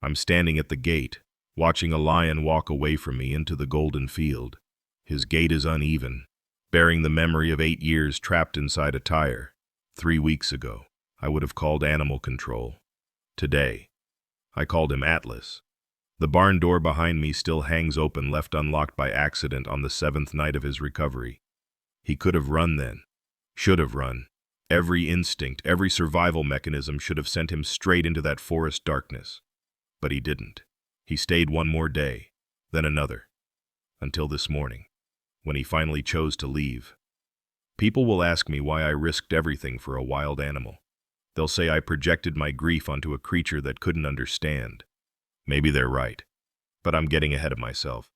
I'm standing at the gate, watching a lion walk away from me into the golden field. His gait is uneven, bearing the memory of 8 years trapped inside a tire. 3 weeks ago, I would have called animal control. Today, I called him Atlas. The barn door behind me still hangs open, left unlocked by accident on the 7th night of his recovery. He could have run then. Should have run. Every instinct, every survival mechanism should have sent him straight into that forest darkness. But he didn't. He stayed one more day, then another, until this morning, when he finally chose to leave. People will ask me why I risked everything for a wild animal. They'll say I projected my grief onto a creature that couldn't understand. Maybe they're right, but I'm getting ahead of myself.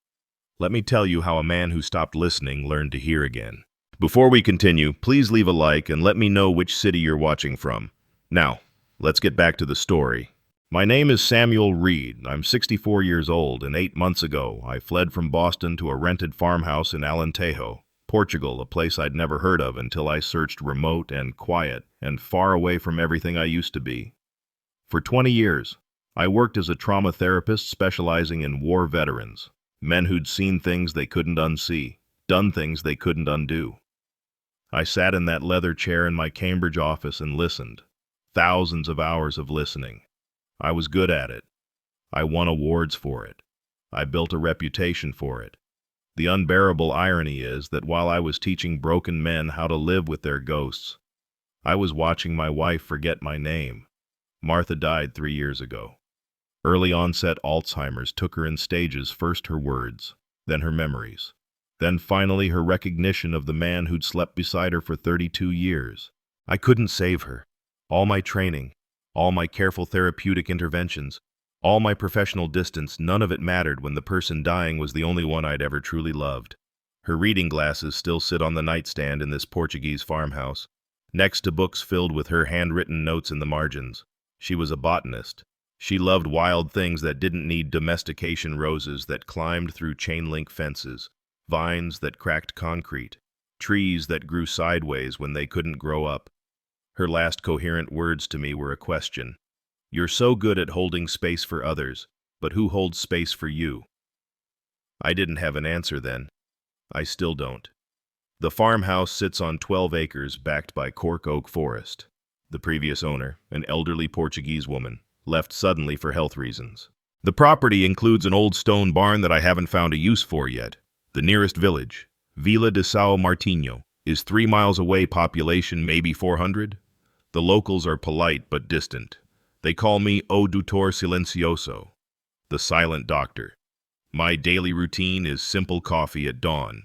Let me tell you how a man who stopped listening learned to hear again. Before we continue, please leave a like and let me know which city you're watching from. Now, let's get back to the story. My name is Samuel Reed. I'm 64 years old, and 8 months ago, I fled from Boston to a rented farmhouse in Alentejo, Portugal, a place I'd never heard of until I searched remote and quiet and far away from everything I used to be. For 20 years, I worked as a trauma therapist specializing in war veterans, men who'd seen things they couldn't unsee, done things they couldn't undo. I sat in that leather chair in my Cambridge office and listened. Thousands of hours of listening. I was good at it. I won awards for it. I built a reputation for it. The unbearable irony is that while I was teaching broken men how to live with their ghosts, I was watching my wife forget my name. Martha died 3 years ago. Early onset Alzheimer's took her in stages, first her words, then her memories. Then finally her recognition of the man who'd slept beside her for 32 years. I couldn't save her. All my training, all my careful therapeutic interventions, all my professional distance, none of it mattered when the person dying was the only one I'd ever truly loved. Her reading glasses still sit on the nightstand in this Portuguese farmhouse, next to books filled with her handwritten notes in the margins. She was a botanist. She loved wild things that didn't need domestication, roses that climbed through chain-link fences, vines that cracked concrete, trees that grew sideways when they couldn't grow up. Her last coherent words to me were a question. You're so good at holding space for others, but who holds space for you? I didn't have an answer then. I still don't. The farmhouse sits on 12 acres backed by cork oak forest. The previous owner, an elderly Portuguese woman, left suddenly for health reasons. The property includes an old stone barn that I haven't found a use for yet. The nearest village, Vila de São Martinho, is 3 miles away, population maybe 400. The locals are polite but distant. They call me O Doutor Silencioso, the silent doctor. My daily routine is simple coffee at dawn,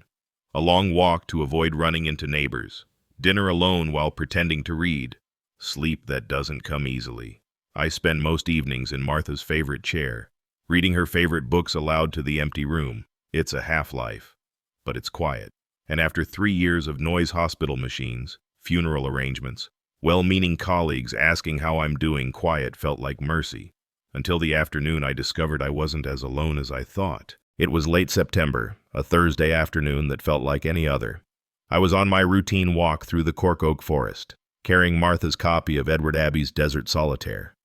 a long walk to avoid running into neighbors, dinner alone while pretending to read, sleep that doesn't come easily. I spend most evenings in Martha's favorite chair, reading her favorite books aloud to the empty room. It's a half-life, but it's quiet. And after 3 years of noise hospital machines, funeral arrangements, well-meaning colleagues asking how I'm doing, quiet felt like mercy. Until the afternoon I discovered I wasn't as alone as I thought. It was late September, a Thursday afternoon that felt like any other. I was on my routine walk through the cork oak forest, carrying Martha's copy of Edward Abbey's Desert Solitaire.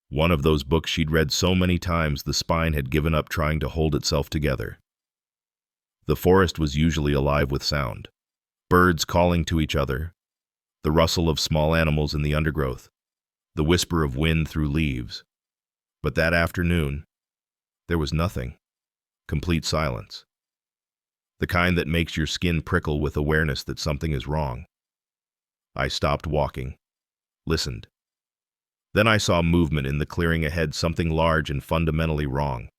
One of those books she'd read so many times the spine had given up trying to hold itself together. The forest was usually alive with sound. Birds calling to each other, the rustle of small animals in the undergrowth, the whisper of wind through leaves. But that afternoon, there was nothing. Complete silence. The kind that makes your skin prickle with awareness that something is wrong. I stopped walking, listened. Then I saw movement in the clearing ahead, something large and fundamentally wrong.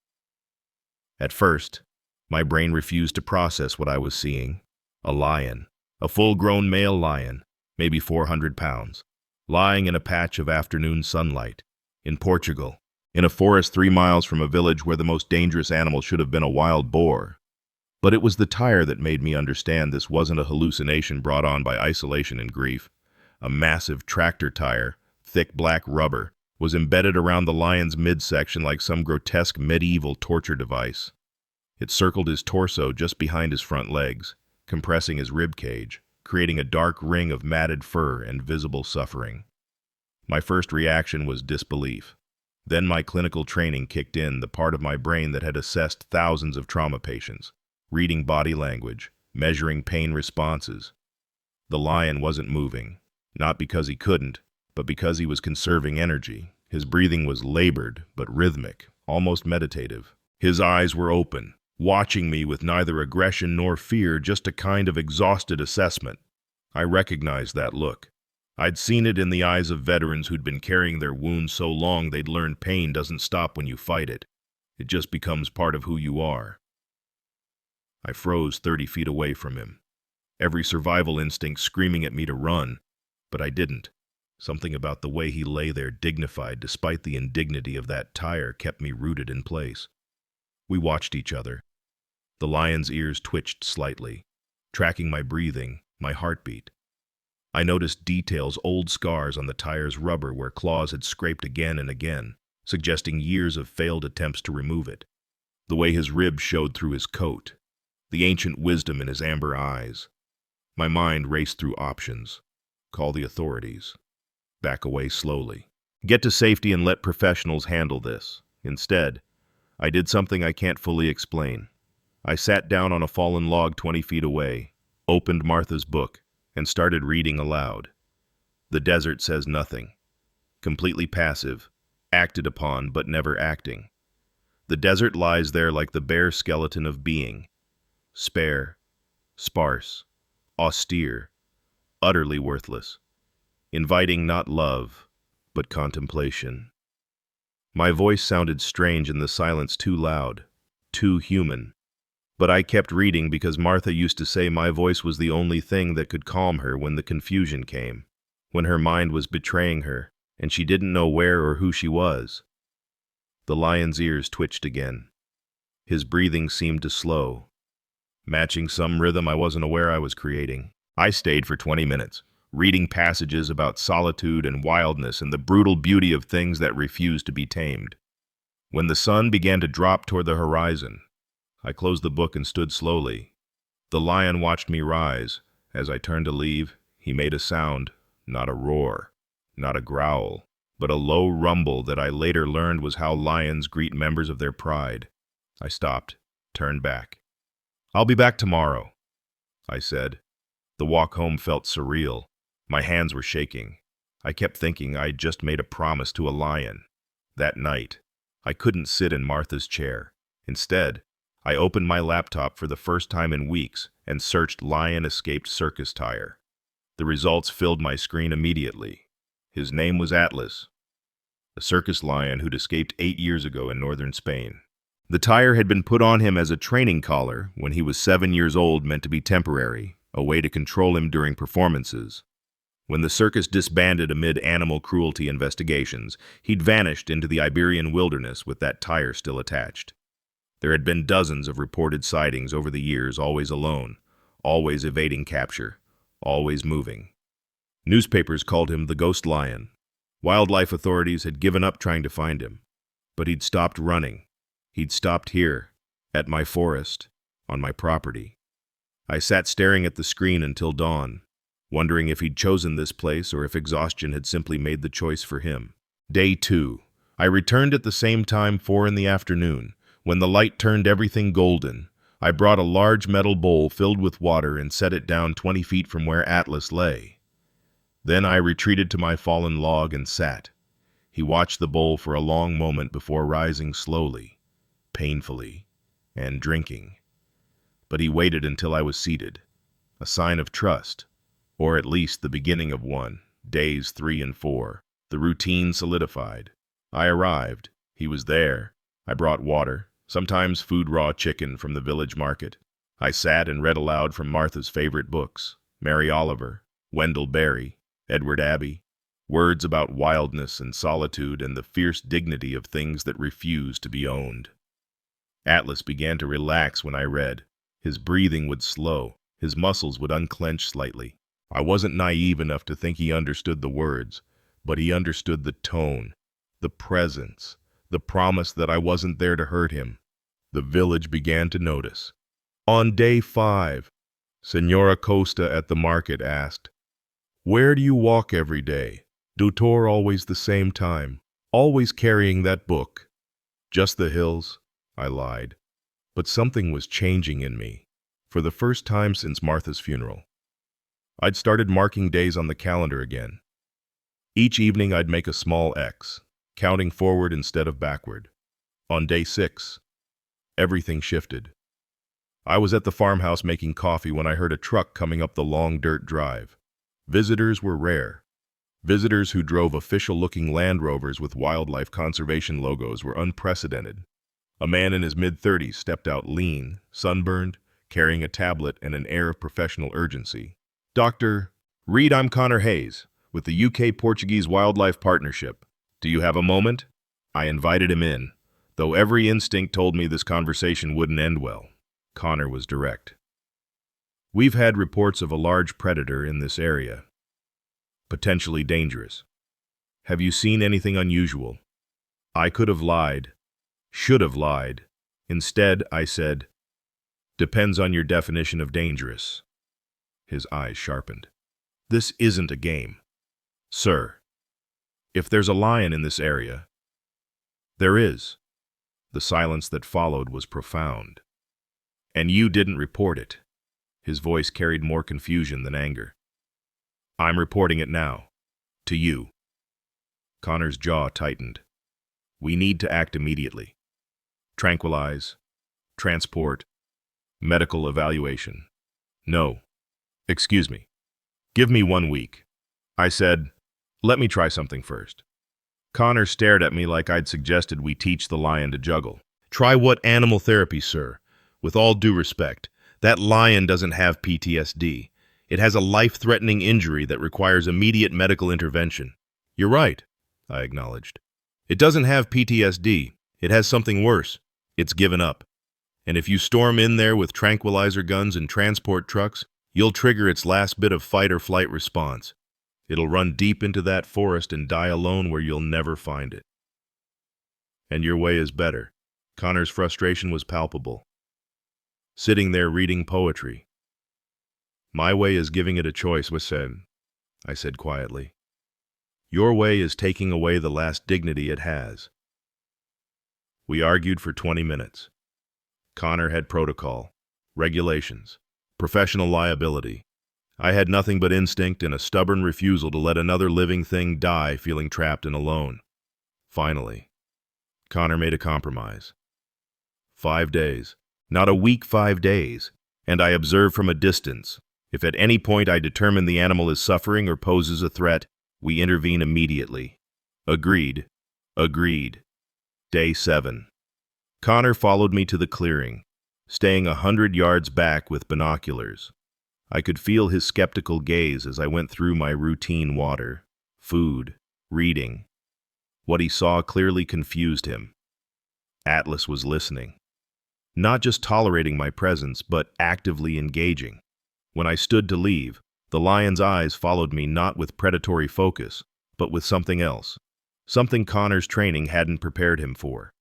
At first, my brain refused to process what I was seeing. A lion, a full-grown male lion, maybe 400 pounds, lying in a patch of afternoon sunlight, in Portugal, in a forest 3 miles from a village where the most dangerous animal should have been a wild boar. But it was the tire that made me understand this wasn't a hallucination brought on by isolation and grief. A massive tractor tire, thick black rubber, was embedded around the lion's midsection like some grotesque medieval torture device. It circled his torso just behind his front legs, compressing his rib cage, creating a dark ring of matted fur and visible suffering. My first reaction was disbelief. Then my clinical training kicked in, the part of my brain that had assessed thousands of trauma patients, reading body language, measuring pain responses. The lion wasn't moving, not because he couldn't, but because he was conserving energy. His breathing was labored, but rhythmic, almost meditative. His eyes were open, watching me with neither aggression nor fear, just a kind of exhausted assessment. I recognized that look. I'd seen it in the eyes of veterans who'd been carrying their wounds so long they'd learned pain doesn't stop when you fight it. It just becomes part of who you are. I froze 30 feet away from him, every survival instinct screaming at me to run, but I didn't. Something about the way he lay there dignified despite the indignity of that tire kept me rooted in place. We watched each other. The lion's ears twitched slightly, tracking my breathing, my heartbeat. I noticed details, old scars on the tire's rubber where claws had scraped again and again, suggesting years of failed attempts to remove it. The way his ribs showed through his coat, the ancient wisdom in his amber eyes. My mind raced through options. Call the authorities. Back away slowly. Get to safety and let professionals handle this. Instead, I did something I can't fully explain. I sat down on a fallen log 20 feet away, opened Martha's book, and started reading aloud. The desert says nothing. Completely passive, acted upon but never acting. The desert lies there like the bare skeleton of being. Spare, sparse, austere, utterly worthless. Inviting not love, but contemplation. My voice sounded strange in the silence, too loud, too human. But I kept reading because Martha used to say my voice was the only thing that could calm her when the confusion came, when her mind was betraying her, and she didn't know where or who she was. The lion's ears twitched again. His breathing seemed to slow, matching some rhythm I wasn't aware I was creating. I stayed for 20 minutes. Reading passages about solitude and wildness and the brutal beauty of things that refuse to be tamed. When the sun began to drop toward the horizon, I closed the book and stood slowly. The lion watched me rise. As I turned to leave, he made a sound, not a roar, not a growl, but a low rumble that I later learned was how lions greet members of their pride. I stopped, turned back. "I'll be back tomorrow," I said. The walk home felt surreal. My hands were shaking. I kept thinking I'd just made a promise to a lion. That night, I couldn't sit in Martha's chair. Instead, I opened my laptop for the first time in weeks and searched lion escaped circus tire. The results filled my screen immediately. His name was Atlas, a circus lion who'd escaped 8 years ago in northern Spain. The tire had been put on him as a training collar when he was 7 years old, meant to be temporary, a way to control him during performances. When the circus disbanded amid animal cruelty investigations, he'd vanished into the Iberian wilderness with that tire still attached. There had been dozens of reported sightings over the years, always alone, always evading capture, always moving. Newspapers called him the ghost lion. Wildlife authorities had given up trying to find him. But he'd stopped running. He'd stopped here, at my forest, on my property. I sat staring at the screen until dawn, wondering if he'd chosen this place or if exhaustion had simply made the choice for him. Day 2. I returned at the same time, 4 in the afternoon. When the light turned everything golden, I brought a large metal bowl filled with water and set it down 20 feet from where Atlas lay. Then I retreated to my fallen log and sat. He watched the bowl for a long moment before rising slowly, painfully, and drinking. But he waited until I was seated, a sign of trust. Or at least the beginning of one. Days 3 and 4. The routine solidified. I arrived. He was there. I brought water, sometimes food, raw chicken from the village market. I sat and read aloud from Martha's favorite books, Mary Oliver, Wendell Berry, Edward Abbey, words about wildness and solitude and the fierce dignity of things that refuse to be owned. Atlas began to relax when I read. His breathing would slow. His muscles would unclench slightly. I wasn't naive enough to think he understood the words, but he understood the tone, the presence, the promise that I wasn't there to hurt him. The village began to notice. On day 5, Senora Costa at the market asked, "Where do you walk every day? Doutor always the same time?" Always carrying that book. Just the hills, I lied. But something was changing in me. For the first time since Martha's funeral, I'd started marking days on the calendar again. Each evening I'd make a small X, counting forward instead of backward. On day 6, everything shifted. I was at the farmhouse making coffee when I heard a truck coming up the long dirt drive. Visitors were rare. Visitors who drove official-looking Land Rovers with wildlife conservation logos were unprecedented. A man in his mid-30s stepped out lean, sunburned, carrying a tablet and an air of professional urgency. "Dr. Reed, I'm Connor Hayes, with the UK Portuguese Wildlife Partnership. Do you have a moment?" I invited him in, though every instinct told me this conversation wouldn't end well. Connor was direct. "We've had reports of a large predator in this area. Potentially dangerous. Have you seen anything unusual?" I could have lied. Should have lied. Instead, I said, "Depends on your definition of dangerous." His eyes sharpened. "This isn't a game. Sir, if there's a lion in this area..." "There is." The silence that followed was profound. "And you didn't report it." His voice carried more confusion than anger. "I'm reporting it now. To you." Connor's jaw tightened. "We need to act immediately. Tranquilize, transport, medical evaluation." "No. Excuse me. Give me 1 week." I said, "Let me try something first." Connor stared at me like I'd suggested we teach the lion to juggle. "Try what animal therapy, sir? With all due respect, that lion doesn't have PTSD. It has a life-threatening injury that requires immediate medical intervention." "You're right," I acknowledged. "It doesn't have PTSD. It has something worse. It's given up. And if you storm in there with tranquilizer guns and transport trucks, you'll trigger its last bit of fight-or-flight response. It'll run deep into that forest and die alone where you'll never find it." "And your way is better." Connor's frustration was palpable. "Sitting there reading poetry." "My way is giving it a choice," I said quietly. "Your way is taking away the last dignity it has." We argued for 20 minutes. Connor had protocol, regulations, professional liability. I had nothing but instinct and a stubborn refusal to let another living thing die feeling trapped and alone. Finally, Connor made a compromise. 5 days. Not a week, 5 days. And I observe from a distance. If at any point I determine the animal is suffering or poses a threat, we intervene immediately. Agreed. Agreed. Day 7. Connor followed me to the clearing, staying 100 yards back with binoculars. I could feel his skeptical gaze as I went through my routine water, food, reading. What he saw clearly confused him. Atlas was listening. Not just tolerating my presence, but actively engaging. When I stood to leave, the lion's eyes followed me not with predatory focus, but with something else. Something Connor's training hadn't prepared him for.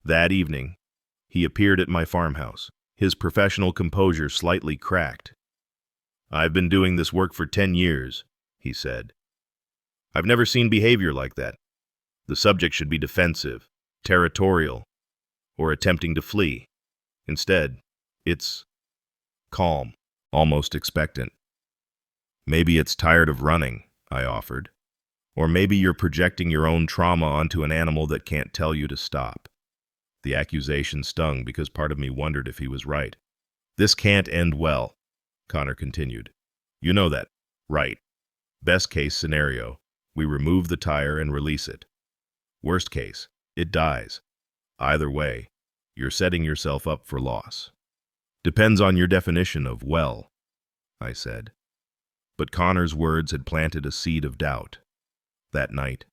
That evening, he appeared at my farmhouse, his professional composure slightly cracked. "I've been doing this work for 10 years, he said. "I've never seen behavior like that. The subject should be defensive, territorial, or attempting to flee. Instead, it's calm, almost expectant." "Maybe it's tired of running," I offered. "Or maybe you're projecting your own trauma onto an animal that can't tell you to stop." The accusation stung because part of me wondered if he was right. "This can't end well," Connor continued. "You know that, right? Best case scenario, we remove the tire and release it. Worst case, it dies. Either way, you're setting yourself up for loss." "Depends on your definition of well," I said. But Connor's words had planted a seed of doubt. That night,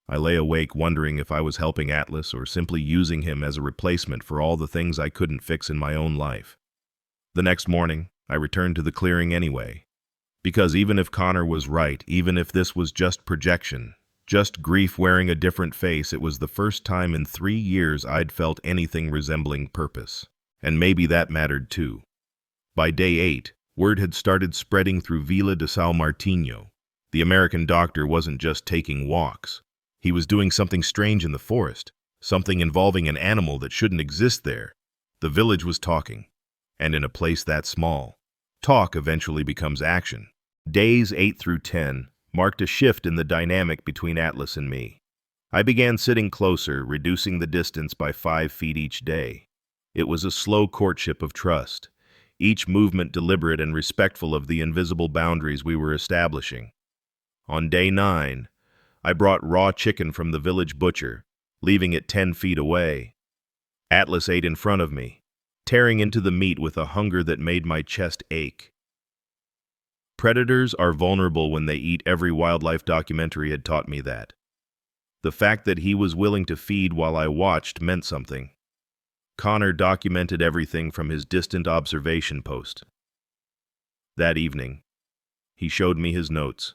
I lay awake wondering if I was helping Atlas or simply using him as a replacement for all the things I couldn't fix in my own life. The next morning, I returned to the clearing anyway. Because even if Connor was right, even if this was just projection, just grief wearing a different face, it was the first time in 3 years I'd felt anything resembling purpose. And maybe that mattered too. By day 8, word had started spreading through Vila de São Martinho. The American doctor wasn't just taking walks. He was doing something strange in the forest, something involving an animal that shouldn't exist there. The village was talking, and in a place that small, talk eventually becomes action. Days 8 through 10 marked a shift in the dynamic between Atlas and me. I began sitting closer, reducing the distance by 5 feet each day. It was a slow courtship of trust, each movement deliberate and respectful of the invisible boundaries we were establishing. On day 9, I brought raw chicken from the village butcher, leaving it 10 feet away. Atlas ate in front of me, tearing into the meat with a hunger that made my chest ache. Predators are vulnerable when they eat. Every wildlife documentary had taught me that. The fact that he was willing to feed while I watched meant something. Connor documented everything from his distant observation post. That evening, he showed me his notes.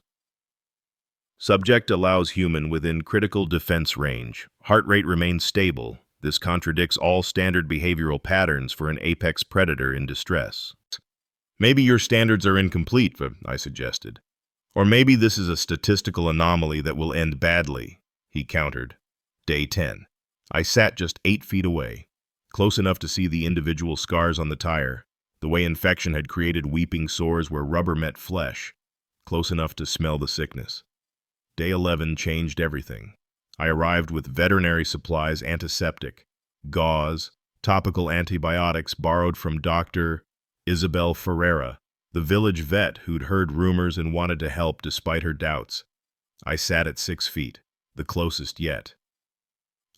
Subject allows human within critical defense range. Heart rate remains stable. This contradicts all standard behavioral patterns for an apex predator in distress. Maybe your standards are incomplete, I suggested. Or maybe this is a statistical anomaly that will end badly, he countered. Day 10. I sat just 8 feet away, close enough to see the individual scars on the tire, the way infection had created weeping sores where rubber met flesh, close enough to smell the sickness. Day 11 changed everything. I arrived with veterinary supplies, antiseptic, gauze, topical antibiotics borrowed from Dr. Isabel Ferreira, the village vet who'd heard rumors and wanted to help despite her doubts. I sat at 6 feet, the closest yet.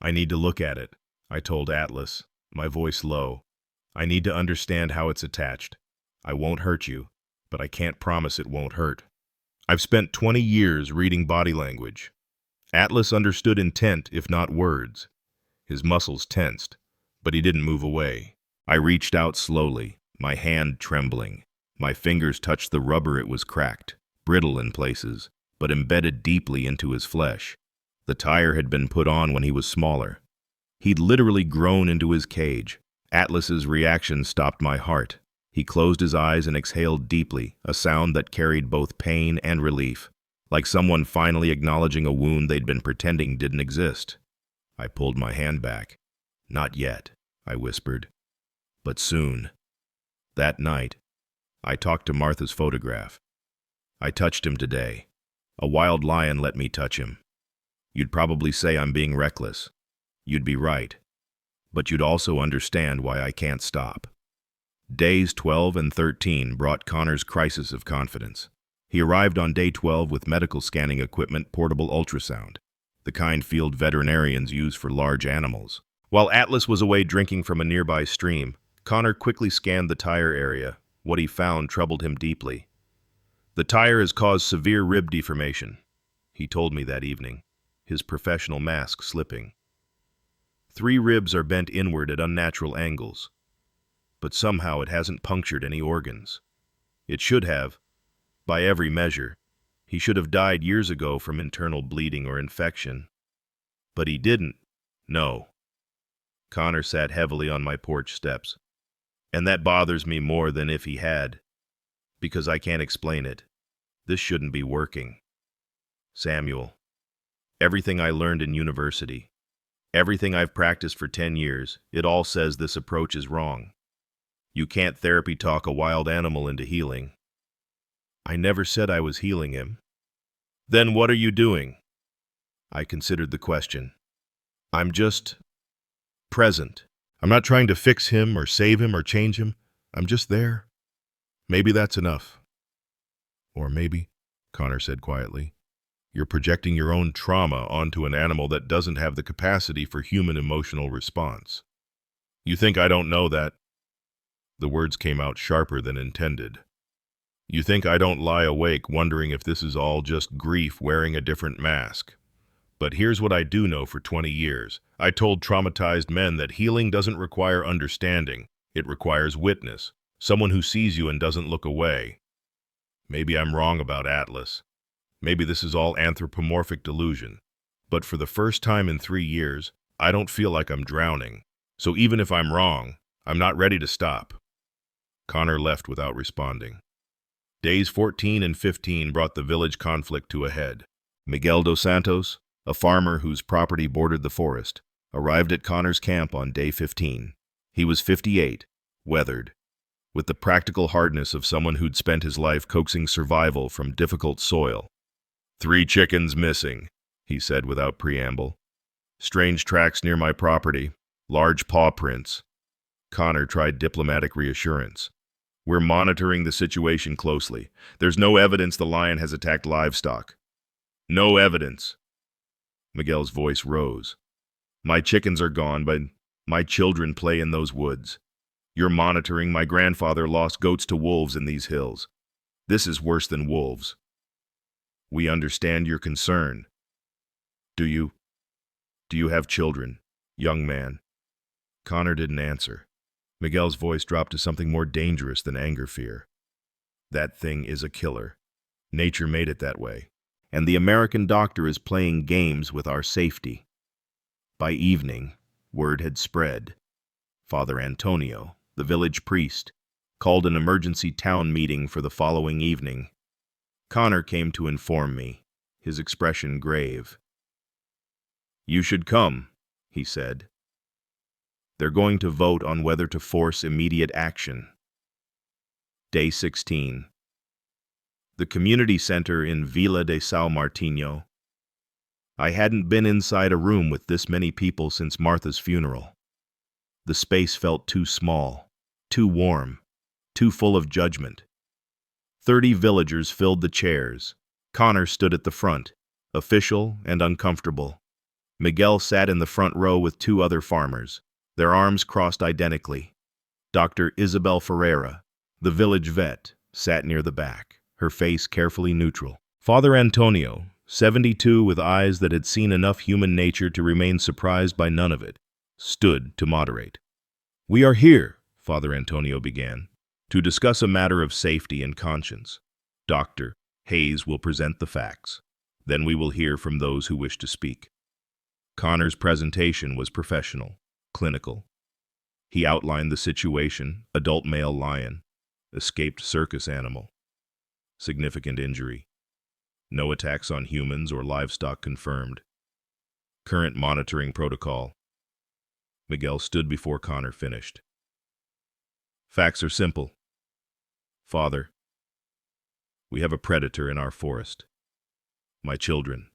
I need to look at it, I told Atlas, my voice low. I need to understand how it's attached. I won't hurt you, but I can't promise it won't hurt. I've spent 20 years reading body language. Atlas understood intent, if not words. His muscles tensed, but he didn't move away. I reached out slowly, my hand trembling. My fingers touched the rubber. It was cracked, brittle in places, but embedded deeply into his flesh. The tire had been put on when he was smaller. He'd literally grown into his cage. Atlas's reaction stopped my heart. He closed his eyes and exhaled deeply, a sound that carried both pain and relief, like someone finally acknowledging a wound they'd been pretending didn't exist. I pulled my hand back. Not yet, I whispered. But soon. That night, I talked to Martha's photograph. I touched him today. A wild lion let me touch him. You'd probably say I'm being reckless. You'd be right. But you'd also understand why I can't stop. Days 12 and 13 brought Connor's crisis of confidence. He arrived on day 12 with medical scanning equipment, portable ultrasound, the kind field veterinarians use for large animals. While Atlas was away drinking from a nearby stream, Connor quickly scanned the tire area. What he found troubled him deeply. The tire has caused severe rib deformation, he told me that evening, his professional mask slipping. 3 ribs are bent inward at unnatural angles, but somehow it hasn't punctured any organs. It should have. By every measure, he should have died years ago from internal bleeding or infection. But he didn't. No. Connor sat heavily on my porch steps. And that bothers me more than if he had. Because I can't explain it. This shouldn't be working. Samuel, everything I learned in university, everything I've practiced for 10 years, it all says this approach is wrong. You can't therapy talk a wild animal into healing. I never said I was healing him. Then what are you doing? I considered the question. I'm just present. I'm not trying to fix him or save him or change him. I'm just there. Maybe that's enough. Or maybe, Connor said quietly, you're projecting your own trauma onto an animal that doesn't have the capacity for human emotional response. You think I don't know that? The words came out sharper than intended. You think I don't lie awake wondering if this is all just grief wearing a different mask. But here's what I do know for 20 years. I told traumatized men that healing doesn't require understanding. It requires witness, someone who sees you and doesn't look away. Maybe I'm wrong about Atlas. Maybe this is all anthropomorphic delusion. But for the first time in 3 years, I don't feel like I'm drowning. So even if I'm wrong, I'm not ready to stop. Connor left without responding. Days 14 and 15 brought the village conflict to a head. Miguel dos Santos, a farmer whose property bordered the forest, arrived at Connor's camp on day 15. He was 58, weathered, with the practical hardness of someone who'd spent his life coaxing survival from difficult soil. "3 chickens missing," he said without preamble. "Strange tracks near my property, large paw prints." Connor tried diplomatic reassurance. "We're monitoring the situation closely. There's no evidence the lion has attacked livestock." "No evidence." Miguel's voice rose. "My chickens are gone, but my children play in those woods. You're monitoring. My grandfather lost goats to wolves in these hills. This is worse than wolves." "We understand your concern. Do you have children, young man?" Connor didn't answer. Miguel's voice dropped to something more dangerous than anger fear. "That thing is a killer. Nature made it that way. And the American doctor is playing games with our safety." By evening, word had spread. Father Antonio, the village priest, called an emergency town meeting for the following evening. Connor came to inform me, his expression grave. "You should come," he said. "They're going to vote on whether to force immediate action." Day 16. The community center in Villa de São Martinho. I hadn't been inside a room with this many people since Martha's funeral. The space felt too small, too warm, too full of judgment. 30 villagers filled the chairs. Connor stood at the front, official and uncomfortable. Miguel sat in the front row with 2 other farmers, their arms crossed identically. Dr. Isabel Ferreira, the village vet, sat near the back, her face carefully neutral. Father Antonio, 72 with eyes that had seen enough human nature to remain surprised by none of it, stood to moderate. "We are here," Father Antonio began, "to discuss a matter of safety and conscience. Dr. Hayes will present the facts. Then we will hear from those who wish to speak." Connor's presentation was professional, clinical. He outlined the situation: adult male lion, escaped circus animal, significant injury, no attacks on humans or livestock confirmed, current monitoring protocol. Miguel stood before Connor finished. "Facts are simple. Father, we have a predator in our forest. My children.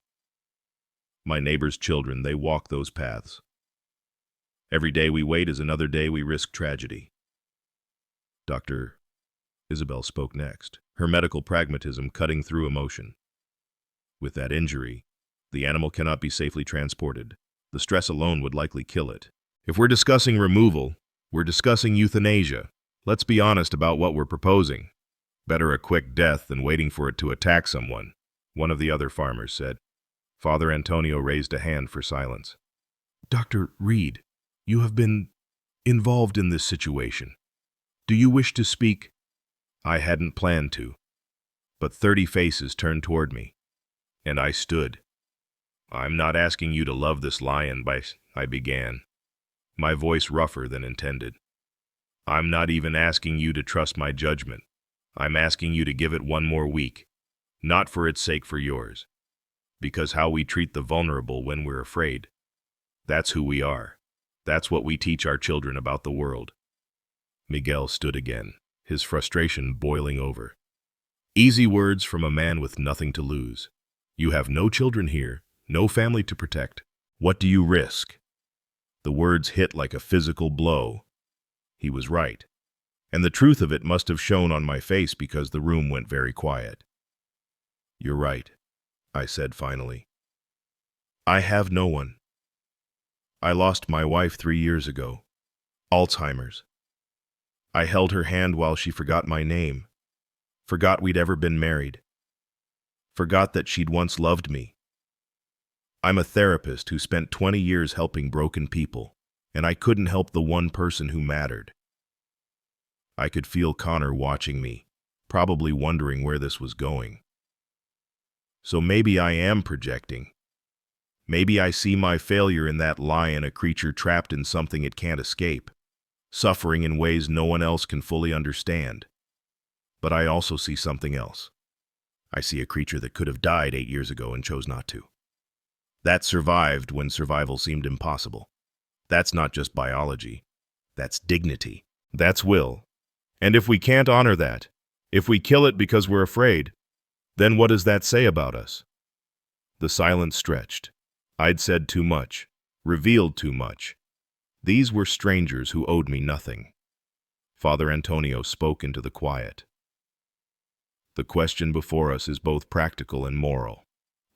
My neighbor's children, they walk those paths. Every day we wait is another day we risk tragedy." Dr. Isabel spoke next, her medical pragmatism cutting through emotion. "With that injury, the animal cannot be safely transported. The stress alone would likely kill it. If we're discussing removal, we're discussing euthanasia. Let's be honest about what we're proposing. Better a quick death than waiting for it to attack someone," one of the other farmers said. Father Antonio raised a hand for silence. "Dr. Reed, you have been involved in this situation. Do you wish to speak?" I hadn't planned to, but 30 faces turned toward me, and I stood. "I'm not asking you to love this lion," I began, my voice rougher than intended. "I'm not even asking you to trust my judgment. I'm asking you to give it one more week, not for its sake, for yours. Because how we treat the vulnerable when we're afraid, that's who we are. That's what we teach our children about the world." Miguel stood again, his frustration boiling over. "Easy words from a man with nothing to lose. You have no children here, no family to protect. What do you risk?" The words hit like a physical blow. He was right. And the truth of it must have shown on my face because the room went very quiet. "You're right," I said finally. "I have no one. I lost my wife 3 years ago. Alzheimer's. I held her hand while she forgot my name, forgot we'd ever been married, forgot that she'd once loved me. I'm a therapist who spent 20 years helping broken people, and I couldn't help the one person who mattered." I could feel Connor watching me, probably wondering where this was going. So maybe I am projecting. Maybe I see my failure in that lion, a creature trapped in something it can't escape, suffering in ways no one else can fully understand. But I also see something else. I see a creature that could have died 8 years ago and chose not to. That survived when survival seemed impossible. That's not just biology. That's dignity. That's will. And if we can't honor that, if we kill it because we're afraid, then what does that say about us? The silence stretched. I'd said too much, revealed too much. These were strangers who owed me nothing. Father Antonio spoke into the quiet. The question before us is both practical and moral.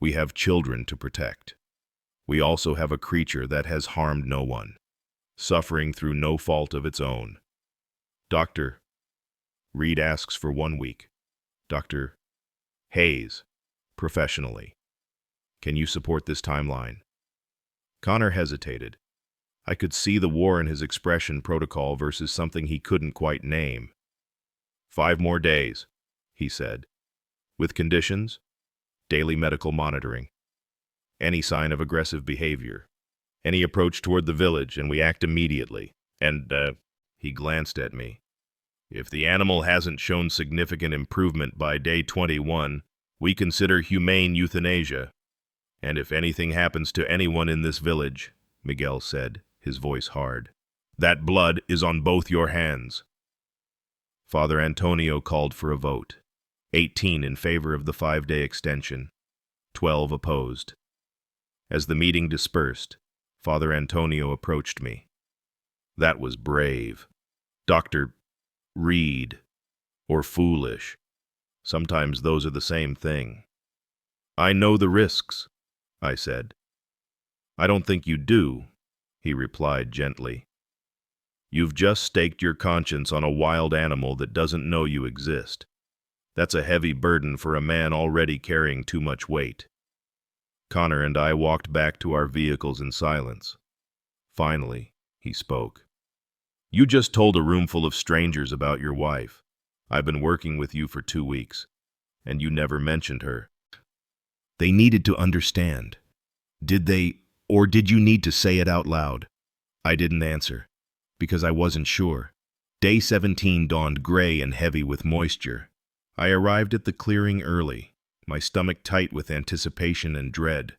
We have children to protect. We also have a creature that has harmed no one, suffering through no fault of its own. Dr. Reed asks for 1 week. Dr. Hayes, professionally. Can you support this timeline? Connor hesitated. I could see the war in his expression, protocol versus something he couldn't quite name. 5 more days, he said. With conditions? Daily medical monitoring. Any sign of aggressive behavior. Any approach toward the village, and we act immediately. And, he glanced at me. If the animal hasn't shown significant improvement by day 21, we consider humane euthanasia. And if anything happens to anyone in this village, Miguel said, his voice hard, that blood is on both your hands. Father Antonio called for a vote. 18 in favor of the 5-day extension. 12 opposed. As the meeting dispersed, Father Antonio approached me. That was brave. Dr. Reed. Or foolish. Sometimes those are the same thing. I know the risks, I said. I don't think you do, he replied gently. You've just staked your conscience on a wild animal that doesn't know you exist. That's a heavy burden for a man already carrying too much weight. Connor and I walked back to our vehicles in silence. Finally, he spoke. You just told a roomful of strangers about your wife. I've been working with you for 2 weeks, and you never mentioned her. They needed to understand. Did they, or did you need to say it out loud? I didn't answer, because I wasn't sure. Day 17 dawned gray and heavy with moisture. I arrived at the clearing early, my stomach tight with anticipation and dread.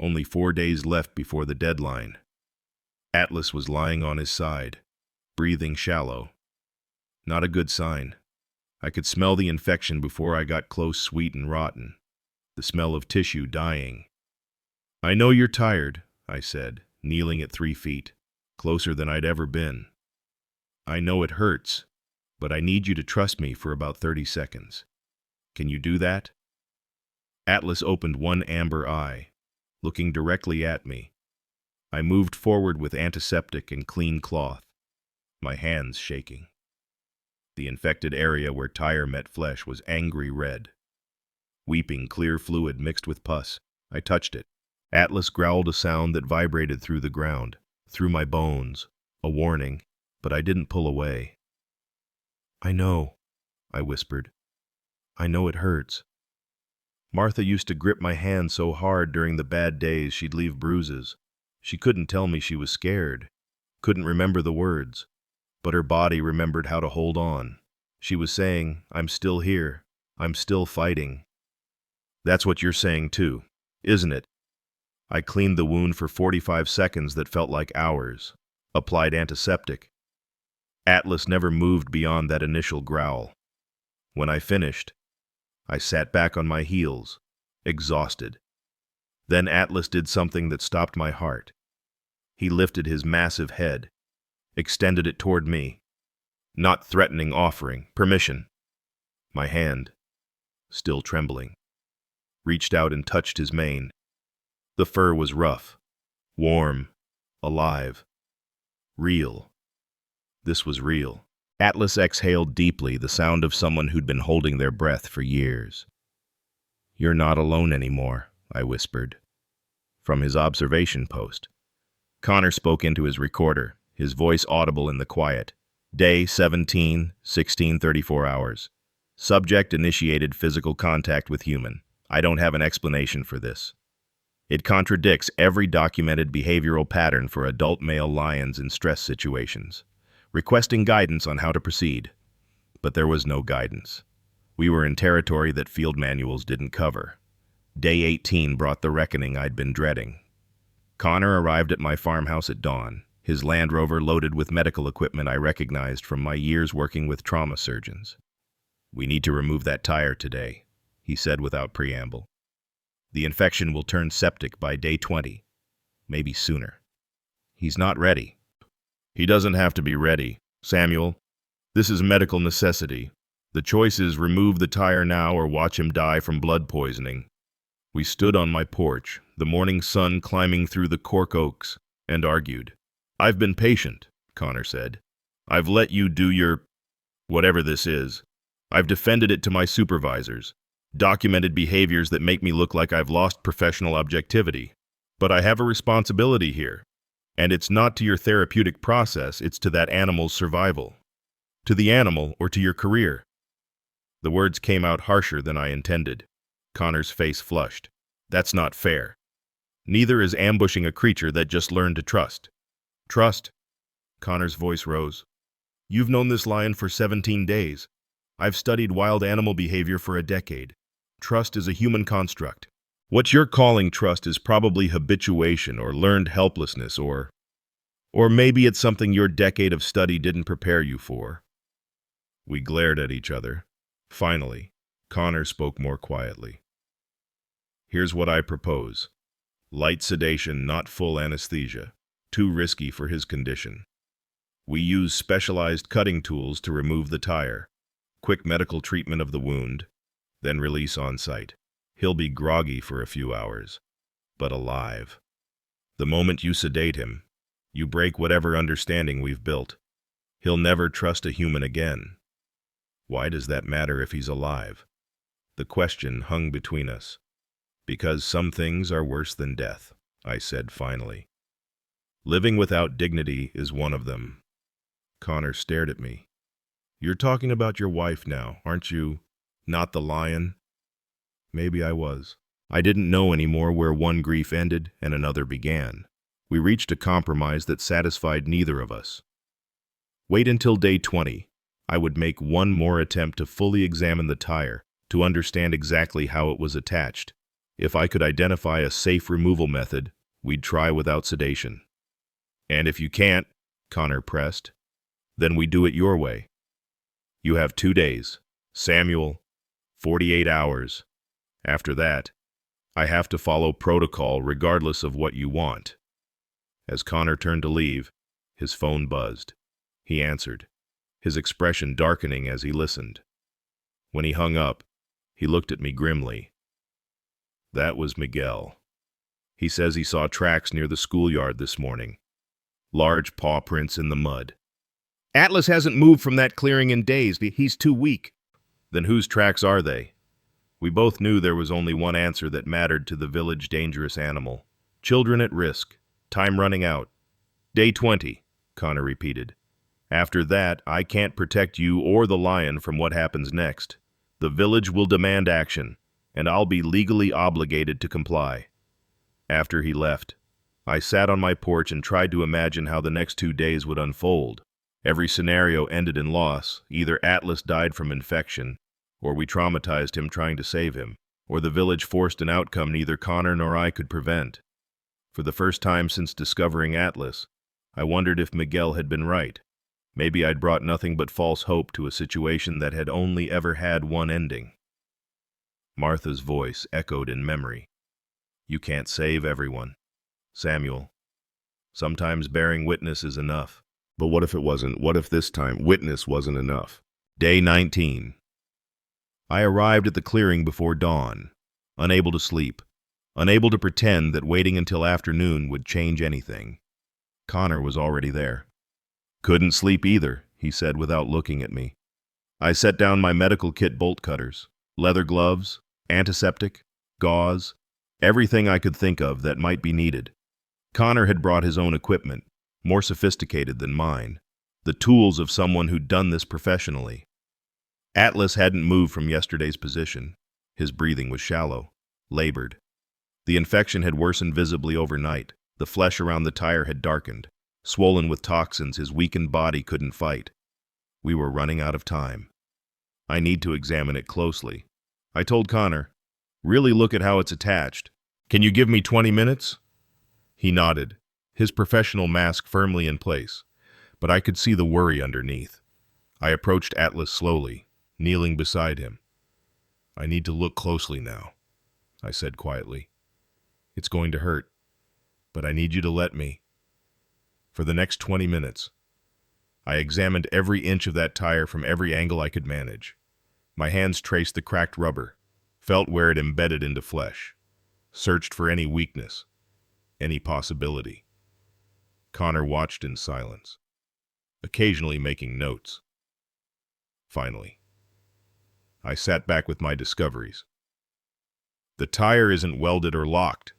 Only 4 days left before the deadline. Atlas was lying on his side, breathing shallow. Not a good sign. I could smell the infection before I got close, sweet and rotten. The smell of tissue dying. I know you're tired, I said, kneeling at 3 feet, closer than I'd ever been. I know it hurts, but I need you to trust me for about 30 seconds. Can you do that? Atlas opened one amber eye, looking directly at me. I moved forward with antiseptic and clean cloth, my hands shaking. The infected area where tire met flesh was angry red. Weeping clear fluid mixed with pus. I touched it. Atlas growled a sound that vibrated through the ground, through my bones, a warning, but I didn't pull away. I know, I whispered. I know it hurts. Martha used to grip my hand so hard during the bad days she'd leave bruises. She couldn't tell me she was scared, couldn't remember the words, but her body remembered how to hold on. She was saying, I'm still here, I'm still fighting. That's what you're saying too, isn't it? I cleaned the wound for 45 seconds that felt like hours, applied antiseptic. Atlas never moved beyond that initial growl. When I finished, I sat back on my heels, exhausted. Then Atlas did something that stopped my heart. He lifted his massive head, extended it toward me, not threatening, offering permission. My hand, still trembling, reached out and touched his mane. The fur was rough, warm, alive, real. This was real. Atlas exhaled deeply, the sound of someone who'd been holding their breath for years. You're not alone anymore, I whispered. From his observation post. Connor spoke into his recorder, his voice audible in the quiet. Day 17, 16:34 hours. Subject initiated physical contact with human. I don't have an explanation for this. It contradicts every documented behavioral pattern for adult male lions in stress situations. Requesting guidance on how to proceed. But there was no guidance. We were in territory that field manuals didn't cover. Day 18 brought the reckoning I'd been dreading. Connor arrived at my farmhouse at dawn, his Land Rover loaded with medical equipment I recognized from my years working with trauma surgeons. "We need to remove that tire today," he said without preamble. "The infection will turn septic by day 20, maybe sooner." "He's not ready." "He doesn't have to be ready, Samuel. This is medical necessity. The choice is remove the tire now or watch him die from blood poisoning." We stood on my porch, the morning sun climbing through the cork oaks, and argued. "I've been patient," Connor said. "I've let you do your whatever this is. I've defended it to my supervisors, documented behaviors that make me look like I've lost professional objectivity. But I have a responsibility here, and it's not to your therapeutic process, it's to that animal's survival. To the animal or to your career." The words came out harsher than I intended. Connor's face flushed. "That's not fair. Neither is ambushing a creature that just learned to trust." "Trust?" Connor's voice rose. "You've known this lion for 17 days. I've studied wild animal behavior for a decade. Trust is a human construct. What you're calling trust is probably habituation or learned helplessness or maybe it's something your decade of study didn't prepare you for." We glared at each other. Finally, Connor spoke more quietly. "Here's what I propose. Light sedation, not full anesthesia. Too risky for his condition. We use specialized cutting tools to remove the tire. Quick medical treatment of the wound, then release on site. He'll be groggy for a few hours, but alive. The moment you sedate him, you break whatever understanding we've built. He'll never trust a human again." Why does that matter if he's alive? The question hung between us. "Because some things are worse than death," I said finally. "Living without dignity is one of them." Connor stared at me. "You're talking about your wife now, aren't you? Not the lion?" Maybe I was. I didn't know anymore where one grief ended and another began. We reached a compromise that satisfied neither of us. Wait until day 20. I would make one more attempt to fully examine the tire, to understand exactly how it was attached. If I could identify a safe removal method, we'd try without sedation. "And if you can't," Connor pressed, "then we do it your way. You have 2 days. Samuel, 48 hours. After that, I have to follow protocol regardless of what you want." As Connor turned to leave, his phone buzzed. He answered, his expression darkening as he listened. When he hung up, he looked at me grimly. "That was Miguel. He says he saw tracks near the schoolyard this morning. Large paw prints in the mud. Atlas hasn't moved from that clearing in days. He's too weak." "Then whose tracks are they?" We both knew there was only one answer that mattered to the village dangerous animal. "Children at risk. Time running out." "Day 20, Connor repeated. "After that, I can't protect you or the lion from what happens next. The village will demand action, and I'll be legally obligated to comply." After he left, I sat on my porch and tried to imagine how the next 2 days would unfold. Every scenario ended in loss. Either Atlas died from infection, or we traumatized him trying to save him, or the village forced an outcome neither Connor nor I could prevent. For the first time since discovering Atlas, I wondered if Miguel had been right. Maybe I'd brought nothing but false hope to a situation that had only ever had one ending. Martha's voice echoed in memory. "You can't save everyone, Samuel. Sometimes bearing witness is enough." But what if it wasn't? What if this time witness wasn't enough? Day 19. I arrived at the clearing before dawn, unable to sleep, unable to pretend that waiting until afternoon would change anything. Connor was already there. "Couldn't sleep either," he said without looking at me. I set down my medical kit, bolt cutters, leather gloves, antiseptic, gauze, everything I could think of that might be needed. Connor had brought his own equipment, more sophisticated than mine, the tools of someone who'd done this professionally. Atlas hadn't moved from yesterday's position. His breathing was shallow, labored. The infection had worsened visibly overnight. The flesh around the tire had darkened. Swollen with toxins, his weakened body couldn't fight. We were running out of time. "I need to examine it closely." I told Connor, Really look at how it's attached. Can you give me 20 minutes? He nodded, his professional mask firmly in place, but I could see the worry underneath. I approached Atlas slowly, kneeling beside him. I need to look closely now, I said quietly. It's going to hurt, but I need you to let me. For the next 20 minutes, I examined every inch of that tire from every angle I could manage. My hands traced the cracked rubber, felt where it embedded into flesh, searched for any weakness, any possibility. Connor watched in silence, occasionally making notes. Finally, I sat back with my discoveries. The tire isn't welded or locked,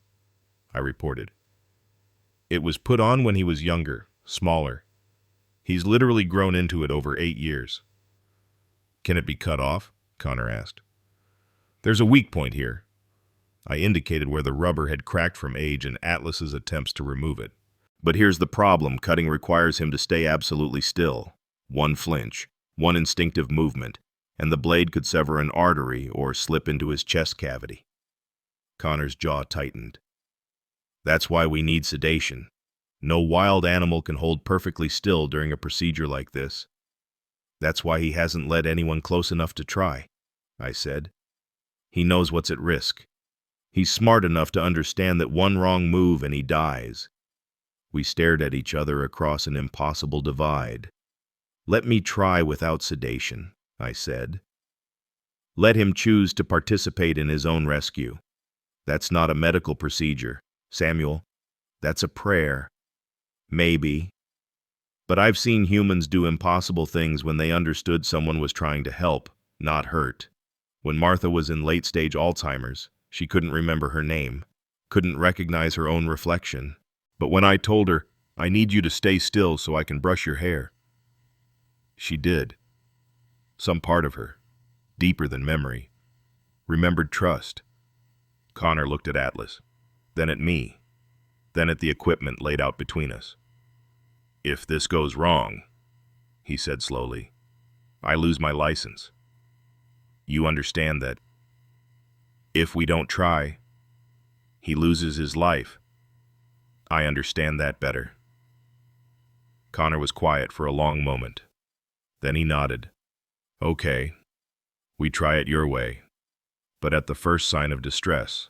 I reported. It was put on when he was younger, smaller. He's literally grown into it over 8 years. Can it be cut off? Connor asked. There's a weak point here. I indicated where the rubber had cracked from age and Atlas's attempts to remove it. But here's the problem. Cutting requires him to stay absolutely still. One flinch, one instinctive movement, and the blade could sever an artery or slip into his chest cavity. Connor's jaw tightened. That's why we need sedation. No wild animal can hold perfectly still during a procedure like this. That's why he hasn't let anyone close enough to try, I said. He knows what's at risk. He's smart enough to understand that one wrong move and he dies. We stared at each other across an impossible divide. Let me try without sedation, I said. Let him choose to participate in his own rescue. That's not a medical procedure, Samuel. That's a prayer. Maybe. But I've seen humans do impossible things when they understood someone was trying to help, not hurt. When Martha was in late-stage Alzheimer's, she couldn't remember her name, couldn't recognize her own reflection. But when I told her, I need you to stay still so I can brush your hair, she did. Some part of her, deeper than memory, remembered trust. Connor looked at Atlas, then at me, then at the equipment laid out between us. If this goes wrong, he said slowly, I lose my license. You understand that? If we don't try, he loses his life. I understand that better. Connor was quiet for a long moment. Then he nodded. Okay, we try it your way. But at the first sign of distress,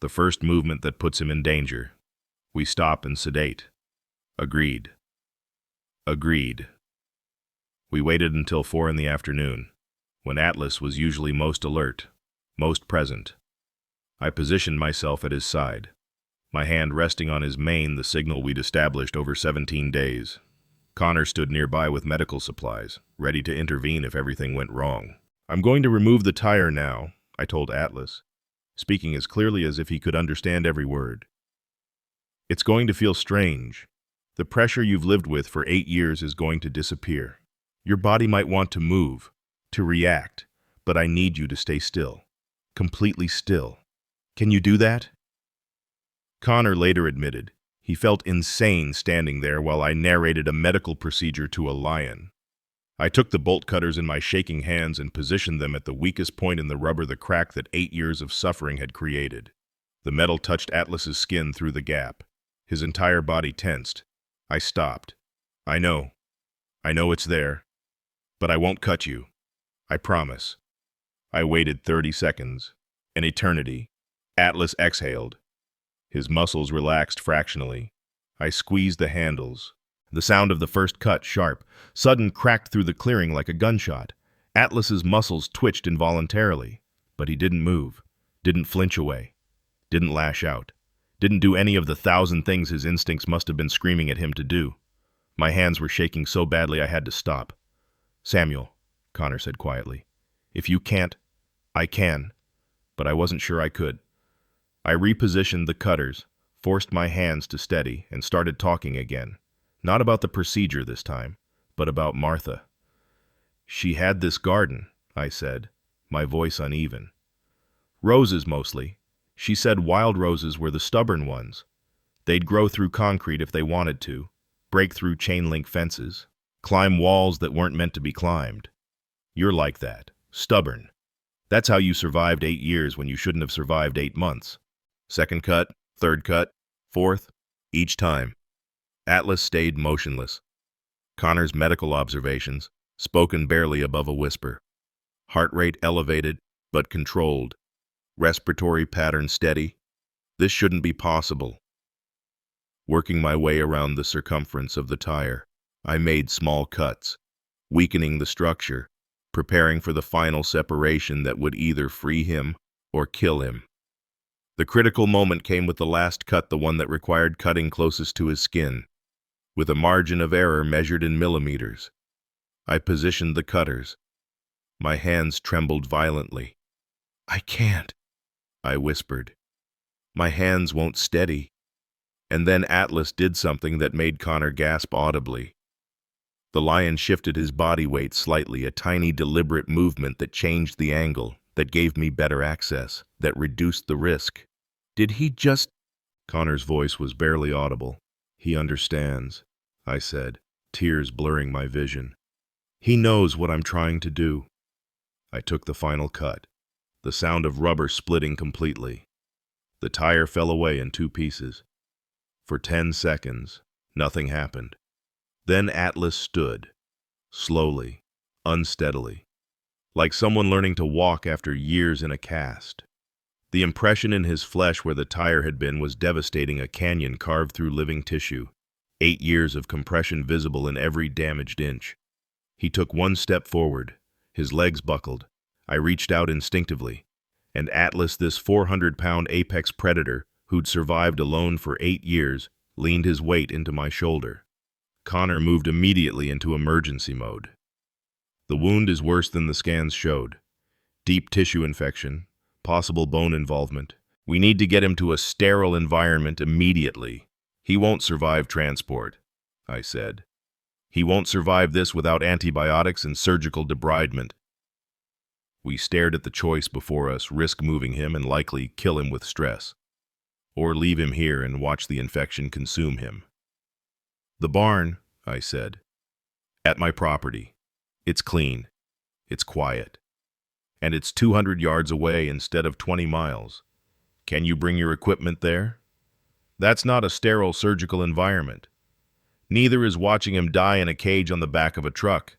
the first movement that puts him in danger, we stop and sedate. Agreed. Agreed. We waited until 4 in the afternoon, when Atlas was usually most alert, most present. I positioned myself at his side, my hand resting on his mane, the signal we'd established over 17 days. Connor stood nearby with medical supplies, ready to intervene if everything went wrong. I'm going to remove the tire now, I told Atlas, speaking as clearly as if he could understand every word. It's going to feel strange. The pressure you've lived with for 8 years is going to disappear. Your body might want to move, to react, but I need you to stay still. Completely still. Can you do that? Connor later admitted he felt insane standing there while I narrated a medical procedure to a lion. I took the bolt cutters in my shaking hands and positioned them at the weakest point in the rubber, the crack that 8 years of suffering had created. The metal touched Atlas's skin through the gap. His entire body tensed. I stopped. I know it's there, but I won't cut you. I promise. I waited 30 seconds, an eternity. Atlas exhaled. His muscles relaxed fractionally. I squeezed the handles. The sound of the first cut, sharp, sudden, cracked through the clearing like a gunshot. Atlas's muscles twitched involuntarily, but he didn't move, didn't flinch away, didn't lash out, didn't do any of the 1,000 things his instincts must have been screaming at him to do. My hands were shaking so badly I had to stop. Samuel, Connor said quietly, if you can't, I can, but I wasn't sure I could. I repositioned the cutters, forced my hands to steady, and started talking again. Not about the procedure this time, but about Martha. She had this garden, I said, my voice uneven. Roses mostly. She said wild roses were the stubborn ones. They'd grow through concrete if they wanted to, break through chain-link fences, climb walls that weren't meant to be climbed. You're like that, stubborn. That's how you survived 8 years when you shouldn't have survived 8 months. Second cut, third cut, fourth, each time. Atlas stayed motionless. Connor's medical observations, spoken barely above a whisper. Heart rate elevated, but controlled. Respiratory pattern steady. This shouldn't be possible. Working my way around the circumference of the tire, I made small cuts, weakening the structure, preparing for the final separation that would either free him or kill him. The critical moment came with the last cut, the one that required cutting closest to his skin, with a margin of error measured in millimeters. I positioned the cutters. My hands trembled violently. "I can't," I whispered. "My hands won't steady." And then Atlas did something that made Connor gasp audibly. The lion shifted his body weight slightly, a tiny deliberate movement that changed the angle, that gave me better access, that reduced the risk. "Did he just—" Connor's voice was barely audible. "He understands," I said, tears blurring my vision. "He knows what I'm trying to do." I took the final cut, the sound of rubber splitting completely. The tire fell away in 2 pieces. For 10 seconds, nothing happened. Then Atlas stood, slowly, unsteadily, like someone learning to walk after years in a cast. The impression in his flesh where the tire had been was devastating, a canyon carved through living tissue, 8 years of compression visible in every damaged inch. He took 1 step forward, his legs buckled. I reached out instinctively, and Atlas, this 400-pound apex predator who'd survived alone for 8 years, leaned his weight into my shoulder. Connor moved immediately into emergency mode. "The wound is worse than the scans showed. Deep tissue infection, possible bone involvement. We need to get him to a sterile environment immediately. He won't survive transport," I said. "He won't survive this without antibiotics and surgical debridement." We stared at the choice before us: risk moving him and likely kill him with stress, or leave him here and watch the infection consume him. "The barn," I said. "At my property. It's clean. It's quiet. And it's 200 yards away instead of 20 miles. Can you bring your equipment there? That's not a sterile surgical environment. Neither is watching him die in a cage on the back of a truck."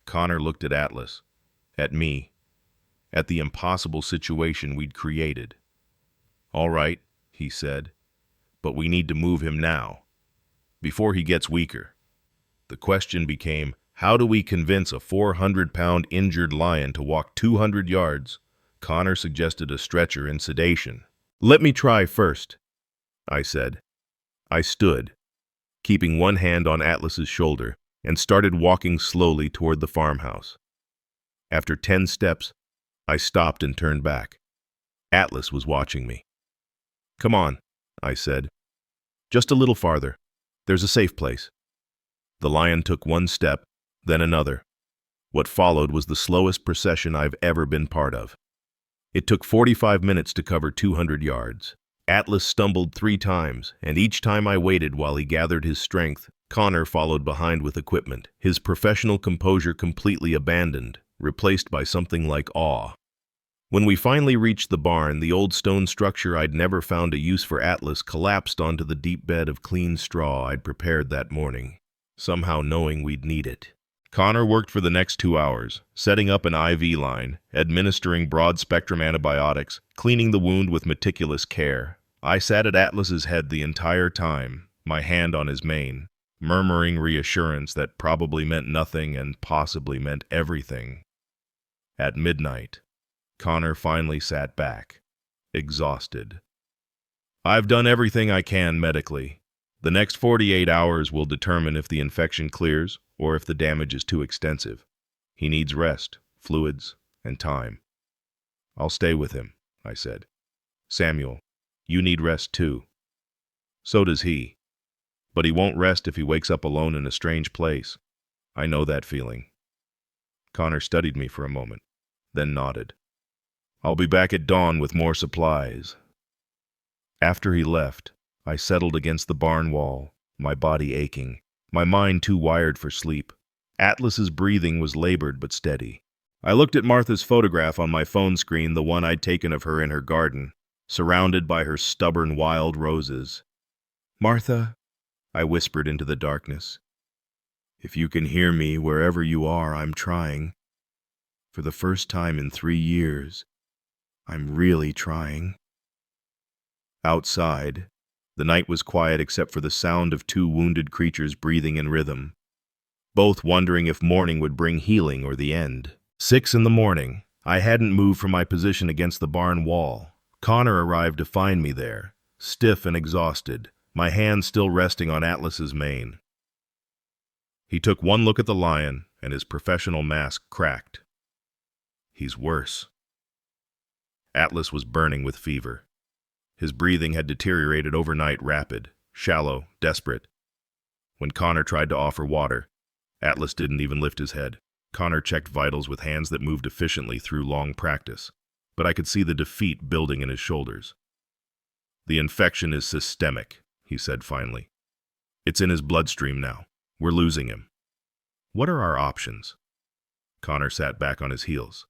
Connor looked at Atlas, at me, at the impossible situation we'd created. "All right," he said, "but we need to move him now, before he gets weaker." The question became, how do we convince a 400-pound injured lion to walk 200 yards? Connor suggested a stretcher and sedation. "Let me try first," I said. I stood, keeping one hand on Atlas's shoulder, and started walking slowly toward the farmhouse. After 10 steps, I stopped and turned back. Atlas was watching me. "Come on," I said. "Just a little farther. There's a safe place." The lion took 1 step, then another. What followed was the slowest procession I've ever been part of. It took 45 minutes to cover 200 yards. Atlas stumbled 3 times, and each time I waited while he gathered his strength. Connor followed behind with equipment, his professional composure completely abandoned, replaced by something like awe. When we finally reached the barn, the old stone structure I'd never found a use for Atlas collapsed onto the deep bed of clean straw I'd prepared that morning, somehow knowing we'd need it. Connor worked for the next 2 hours, setting up an IV line, administering broad-spectrum antibiotics, cleaning the wound with meticulous care. I sat at Atlas's head the entire time, my hand on his mane, murmuring reassurance that probably meant nothing and possibly meant everything. At midnight, Connor finally sat back, exhausted. "I've done everything I can medically. The next 48 hours will determine if the infection clears or if the damage is too extensive. He needs rest, fluids, and time." "I'll stay with him," I said. "Samuel, you need rest too." "So does he. But he won't rest if he wakes up alone in a strange place. I know that feeling." Connor studied me for a moment, then nodded. "I'll be back at dawn with more supplies." After he left, I settled against the barn wall, my body aching, my mind too wired for sleep. Atlas's breathing was labored but steady. I looked at Martha's photograph on my phone screen, the one I'd taken of her in her garden, surrounded by her stubborn wild roses. "Martha," I whispered into the darkness, "if you can hear me wherever you are, I'm trying. For the first time in 3 years, I'm really trying." Outside, the night was quiet except for the sound of two wounded creatures breathing in rhythm, both wondering if morning would bring healing or the end. 6 in the morning. I hadn't moved from my position against the barn wall. Connor arrived to find me there, stiff and exhausted, my hand still resting on Atlas's mane. He took one look at the lion, and his professional mask cracked. "He's worse." Atlas was burning with fever. His breathing had deteriorated overnight, rapid, shallow, desperate. When Connor tried to offer water, Atlas didn't even lift his head. Connor checked vitals with hands that moved efficiently through long practice, but I could see the defeat building in his shoulders. "The infection is systemic," he said finally. "It's in his bloodstream now. We're losing him." "What are our options?" Connor sat back on his heels.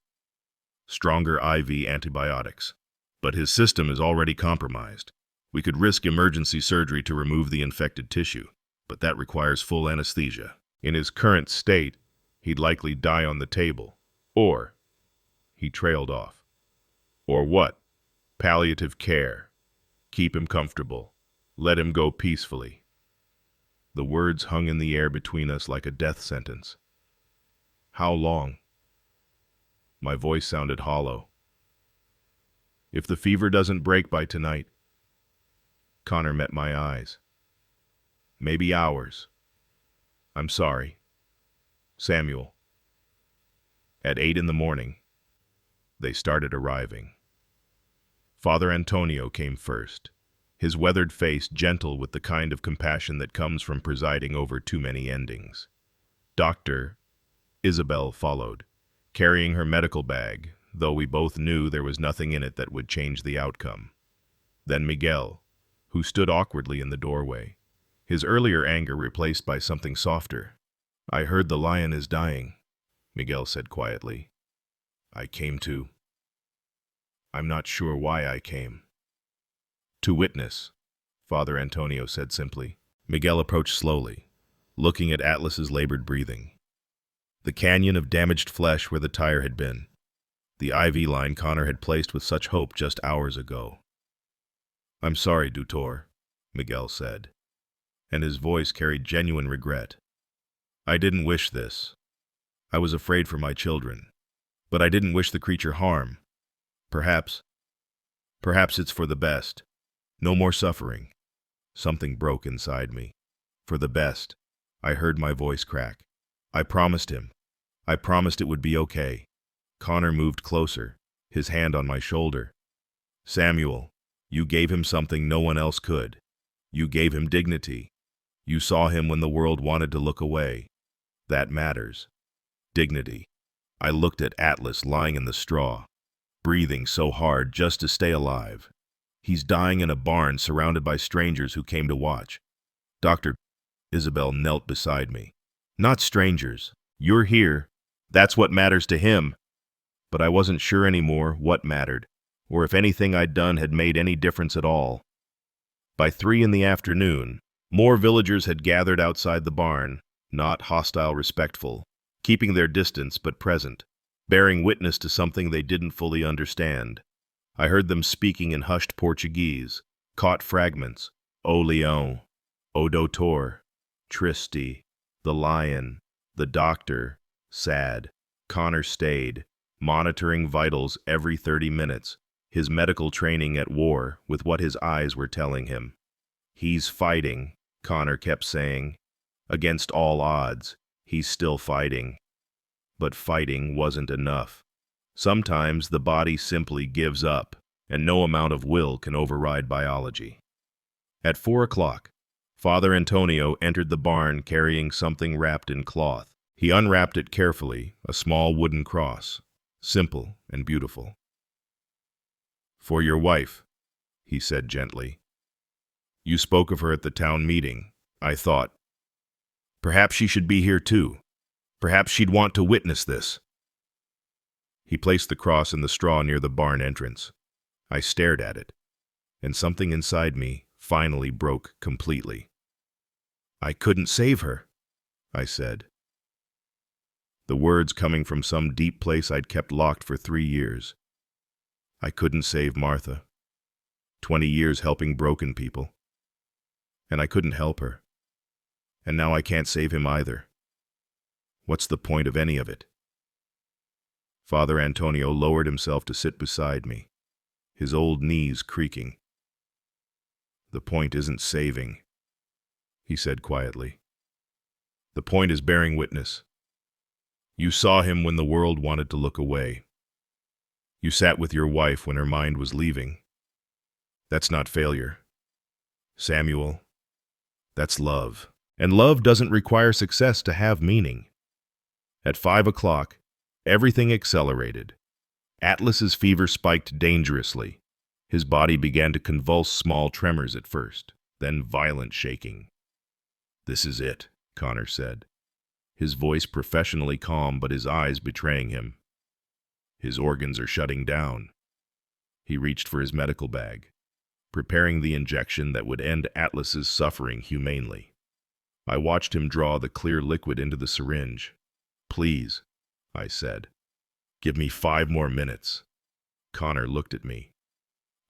"Stronger IV antibiotics. But his system is already compromised. We could risk emergency surgery to remove the infected tissue, but that requires full anesthesia. In his current state, he'd likely die on the table. Or," he trailed off. "Or what? Palliative care. Keep him comfortable. Let him go peacefully." The words hung in the air between us like a death sentence. "How long?" My voice sounded hollow. "If the fever doesn't break by tonight." Connor met my eyes. "Maybe hours. I'm sorry. Samuel." At 8 in the morning, they started arriving. Father Antonio came first, his weathered face gentle with the kind of compassion that comes from presiding over too many endings. Dr. Isabel followed, carrying her medical bag, though we both knew there was nothing in it that would change the outcome. Then Miguel, who stood awkwardly in the doorway, his earlier anger replaced by something softer. "I heard the lion is dying," Miguel said quietly. "I came to. I'm not sure why I came." "To witness," Father Antonio said simply. Miguel approached slowly, looking at Atlas's labored breathing. The canyon of damaged flesh where the tire had been. The IV line Connor had placed with such hope just hours ago. "I'm sorry, Dutor," Miguel said, and his voice carried genuine regret. "I didn't wish this. I was afraid for my children. But I didn't wish the creature harm. Perhaps it's for the best. No more suffering." Something broke inside me. "For the best." I heard my voice crack. "I promised him. I promised it would be okay." Connor moved closer, his hand on my shoulder. "Samuel, you gave him something no one else could. You gave him dignity. You saw him when the world wanted to look away. That matters. Dignity." I looked at Atlas lying in the straw, breathing so hard just to stay alive. He's dying in a barn surrounded by strangers who came to watch. Dr. Isabel knelt beside me. "Not strangers. You're here. That's what matters to him." But I wasn't sure anymore what mattered, or if anything I'd done had made any difference at all. By 3 in the afternoon, more villagers had gathered outside the barn, not hostile, respectful, keeping their distance but present, bearing witness to something they didn't fully understand. I heard them speaking in hushed Portuguese, caught fragments: "O Leão," "O Doutor," "Tristi," "the lion," "the doctor," "sad." Connor stayed, monitoring vitals every 30 minutes, his medical training at war with what his eyes were telling him. "He's fighting," Connor kept saying. "Against all odds, he's still fighting." But fighting wasn't enough. Sometimes the body simply gives up, and no amount of will can override biology. At 4 o'clock, Father Antonio entered the barn carrying something wrapped in cloth. He unwrapped it carefully, a small wooden cross, simple and beautiful. "For your wife," he said gently. "You spoke of her at the town meeting. I thought, perhaps she should be here too. Perhaps she'd want to witness this." He placed the cross in the straw near the barn entrance. I stared at it, and something inside me finally broke completely. "I couldn't save her," I said. The words coming from some deep place I'd kept locked for 3 years. I couldn't save Martha. 20 years helping broken people. And I couldn't help her. And now I can't save him either. What's the point of any of it? Father Antonio lowered himself to sit beside me, his old knees creaking. "The point isn't saving," he said quietly. "The point is bearing witness. You saw him when the world wanted to look away. You sat with your wife when her mind was leaving. That's not failure. Samuel, that's love. And love doesn't require success to have meaning." At 5 o'clock, everything accelerated. Atlas's fever spiked dangerously. His body began to convulse small tremors at first, then violent shaking. "This is it," Connor said, his voice professionally calm but his eyes betraying him. "His organs are shutting down." He reached for his medical bag, preparing the injection that would end Atlas's suffering humanely. I watched him draw the clear liquid into the syringe. "Please," I said, "give me 5 more minutes." Connor looked at me,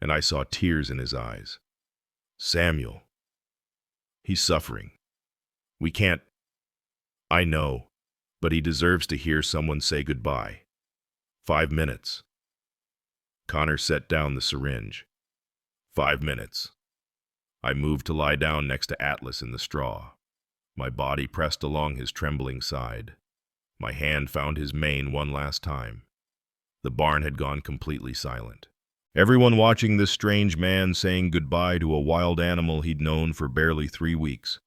and I saw tears in his eyes. "Samuel, he's suffering. We can't—" "I know, but he deserves to hear someone say goodbye. 5 minutes." Connor set down the syringe. 5 minutes. I moved to lie down next to Atlas in the straw. My body pressed along his trembling side. My hand found his mane one last time. The barn had gone completely silent. Everyone watching this strange man saying goodbye to a wild animal he'd known for barely 3 weeks.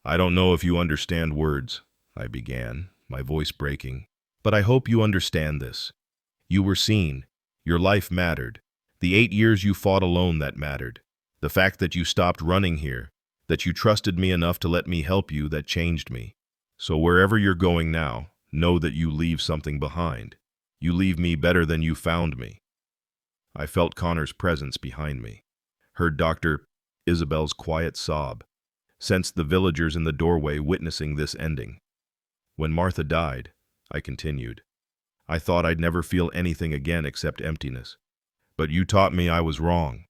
"I don't know if you understand words," I began, my voice breaking, "but I hope you understand this. You were seen. Your life mattered. The 8 years you fought alone, that mattered. The fact that you stopped running here, that you trusted me enough to let me help you, that changed me. So wherever you're going now, know that you leave something behind. You leave me better than you found me." I felt Connor's presence behind me, heard Dr. Isabel's quiet sob, sensed the villagers in the doorway witnessing this ending. "When Martha died," I continued, "I thought I'd never feel anything again except emptiness. But you taught me I was wrong.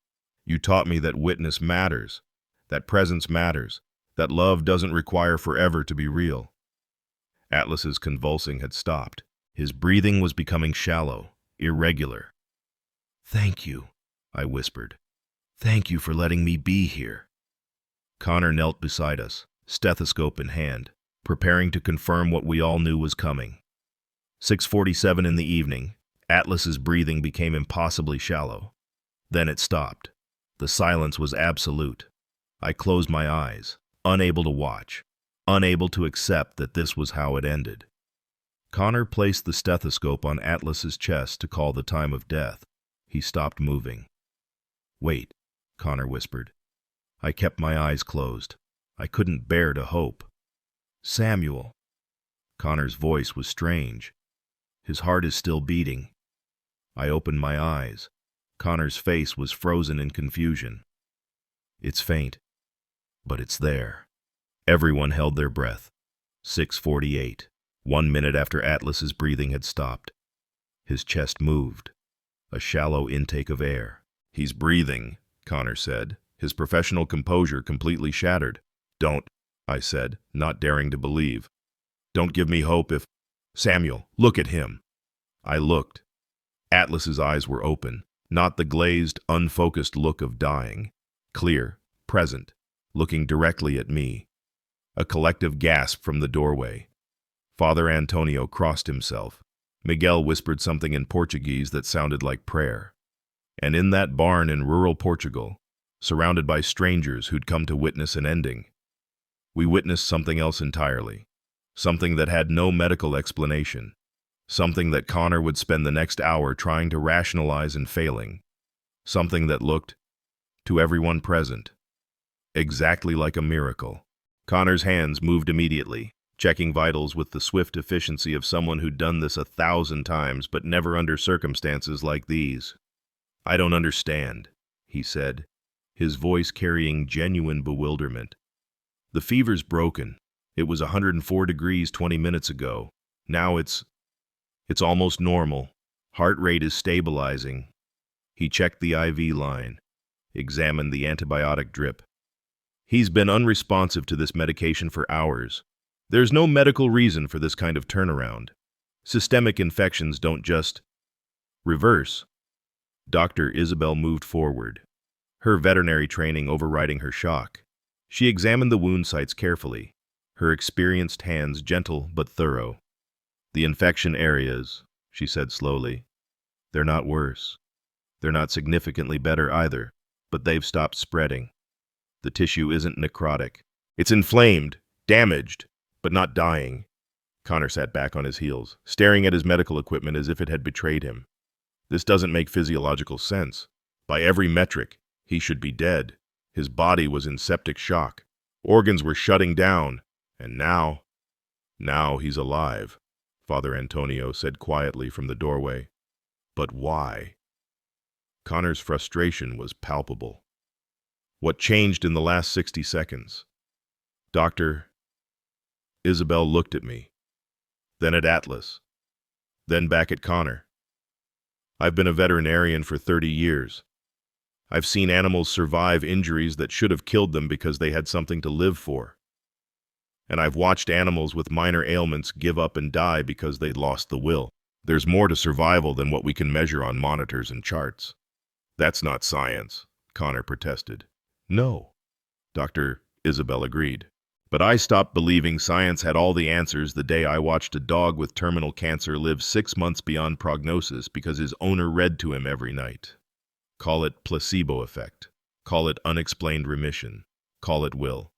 You taught me that witness matters, that presence matters, that love doesn't require forever to be real." Atlas's convulsing had stopped. His breathing was becoming shallow, irregular. "Thank you," I whispered. "Thank you for letting me be here." Connor knelt beside us, stethoscope in hand, preparing to confirm what we all knew was coming. 6:47 in the evening, Atlas's breathing became impossibly shallow. Then it stopped. The silence was absolute. I closed my eyes, unable to watch, unable to accept that this was how it ended. Connor placed the stethoscope on Atlas's chest to call the time of death. He stopped moving. "Wait," Connor whispered. I kept my eyes closed. I couldn't bear to hope. "Samuel." Connor's voice was strange. His heart is still beating. I opened my eyes. Connor's face was frozen in confusion. "It's faint, but it's there." Everyone held their breath. 6:48, 1 minute after Atlas's breathing had stopped. His chest moved, a shallow intake of air. "He's breathing," Connor said, his professional composure completely shattered. "Don't," I said, not daring to believe. "Don't give me hope if—" "Samuel, look at him." I looked. Atlas's eyes were open, not the glazed, unfocused look of dying. Clear, present, looking directly at me. A collective gasp from the doorway. Father Antonio crossed himself. Miguel whispered something in Portuguese that sounded like prayer. And in that barn in rural Portugal, surrounded by strangers who'd come to witness an ending, we witnessed something else entirely. Something that had no medical explanation. Something that Connor would spend the next hour trying to rationalize and failing. Something that looked, to everyone present, exactly like a miracle. Connor's hands moved immediately. checking vitals with the swift efficiency of someone who'd done this 1,000 times, but never under circumstances like these. "I don't understand," he said, his voice carrying genuine bewilderment. "The fever's broken. It was 104 degrees 20 minutes ago. Now it's almost normal. Heart rate is stabilizing." He checked the IV line, examined the antibiotic drip. "He's been unresponsive to this medication for hours. There's no medical reason for this kind of turnaround. Systemic infections don't just reverse." Dr. Isabel moved forward, her veterinary training overriding her shock. She examined the wound sites carefully, her experienced hands gentle but thorough. "The infection areas," she said slowly, "they're not worse. They're not significantly better either, but they've stopped spreading. The tissue isn't necrotic. It's inflamed, damaged, but not dying." Connor sat back on his heels, staring at his medical equipment as if it had betrayed him. This doesn't make physiological sense. By every metric, he should be dead. His body was in septic shock. Organs were shutting down. And now he's alive, Father Antonio said quietly from the doorway. But why? Connor's frustration was palpable. What changed in the last 60 seconds? Dr. Isabel looked at me, then at Atlas, then back at Connor. "I've been a veterinarian for 30 years. I've seen animals survive injuries that should have killed them because they had something to live for. And I've watched animals with minor ailments give up and die because they'd lost the will. There's more to survival than what we can measure on monitors and charts." "That's not science," Connor protested. "No," Dr. Isabel agreed. "But I stopped believing science had all the answers the day I watched a dog with terminal cancer live 6 months beyond prognosis because his owner read to him every night. Call it placebo effect. Call it unexplained remission. Call it will.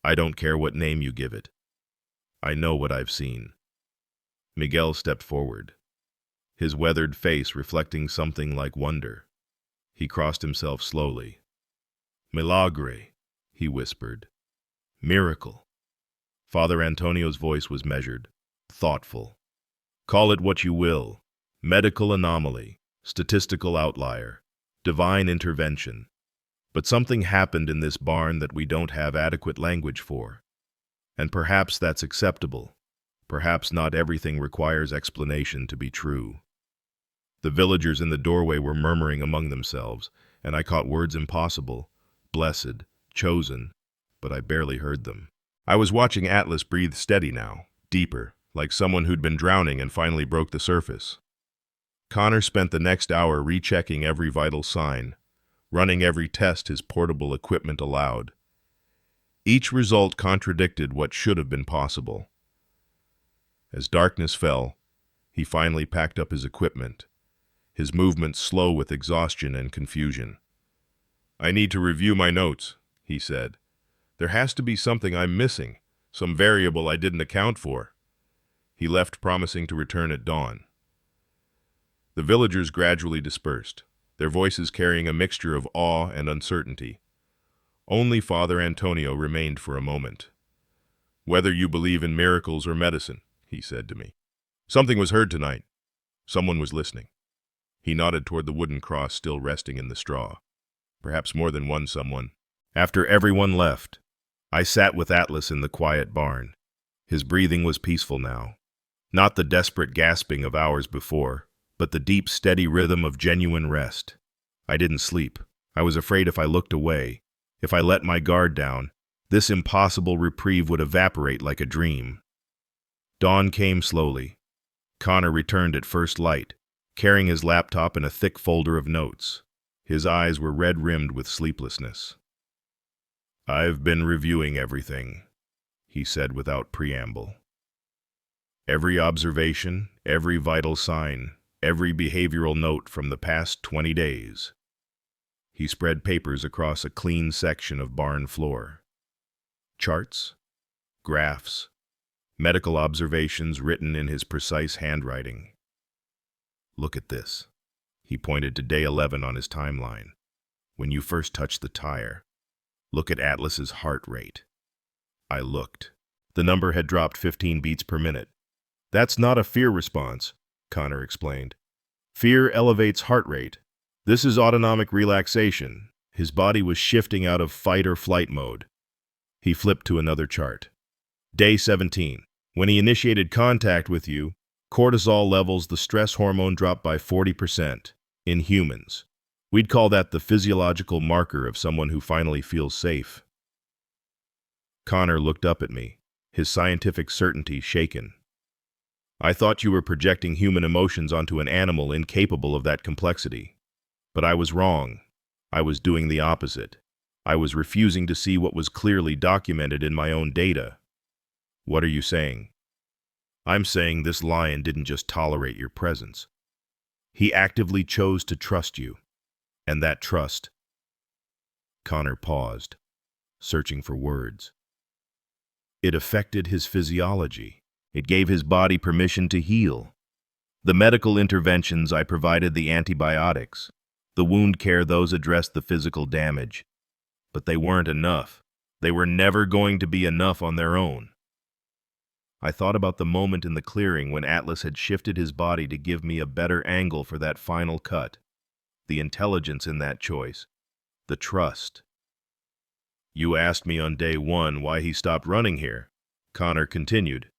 I don't care what name you give it. I know what I've seen." Miguel stepped forward, his weathered face reflecting something like wonder. He crossed himself slowly. "Milagre," he whispered. "Miracle." Father Antonio's voice was measured, thoughtful. "Call it what you will. Medical anomaly, statistical outlier, divine intervention. But something happened in this barn that we don't have adequate language for. And perhaps that's acceptable. Perhaps not everything requires explanation to be true." The villagers in the doorway were murmuring among themselves, and I caught words impossible, blessed, chosen, but I barely heard them. I was watching Atlas breathe steady now, deeper, like someone who'd been drowning and finally broke the surface. Connor spent the next hour rechecking every vital sign, running every test his portable equipment allowed. Each result contradicted what should have been possible. As darkness fell, he finally packed up his equipment, his movements slow with exhaustion and confusion. "I need to review my notes," he said. "There has to be something I'm missing, some variable I didn't account for." He left, promising to return at dawn. The villagers gradually dispersed, their voices carrying a mixture of awe and uncertainty. Only Father Antonio remained for a moment. "Whether you believe in miracles or medicine," he said to me, "something was heard tonight. Someone was listening." He nodded toward the wooden cross still resting in the straw. Perhaps more than one someone. After everyone left, I sat with Atlas in the quiet barn. His breathing was peaceful now. Not the desperate gasping of hours before, but the deep, steady rhythm of genuine rest. I didn't sleep. I was afraid if I looked away, if I let my guard down, this impossible reprieve would evaporate like a dream. Dawn came slowly. Connor returned at first light, carrying his laptop and a thick folder of notes. His eyes were red-rimmed with sleeplessness. "I've been reviewing everything," he said without preamble. "Every observation, every vital sign, every behavioral note from the past 20 days. He spread papers across a clean section of barn floor. Charts, graphs, medical observations written in his precise handwriting. "Look at this." He pointed to day 11 on his timeline. "When you first touched the tire. Look at Atlas's heart rate." I looked. The number had dropped 15 beats per minute. That's not a fear response, Connor explained. Fear elevates heart rate. This is autonomic relaxation. His body was shifting out of fight or flight mode. He flipped to another chart. Day 17. When he initiated contact with you, cortisol levels, the stress hormone, dropped by 40% in humans. We'd call that the physiological marker of someone who finally feels safe. Connor looked up at me, his scientific certainty shaken. I thought you were projecting human emotions onto an animal incapable of that complexity. But I was wrong. I was doing the opposite. I was refusing to see what was clearly documented in my own data. What are you saying? I'm saying this lion didn't just tolerate your presence. He actively chose to trust you. And that trust... Connor paused, searching for words. It affected his physiology. It gave his body permission to heal. The medical interventions I provided, the antibiotics, the wound care, those addressed the physical damage. But they weren't enough. They were never going to be enough on their own. I thought about the moment in the clearing when Atlas had shifted his body to give me a better angle for that final cut. The intelligence in that choice. The trust. You asked me on day 1 why he stopped running here, Connor continued.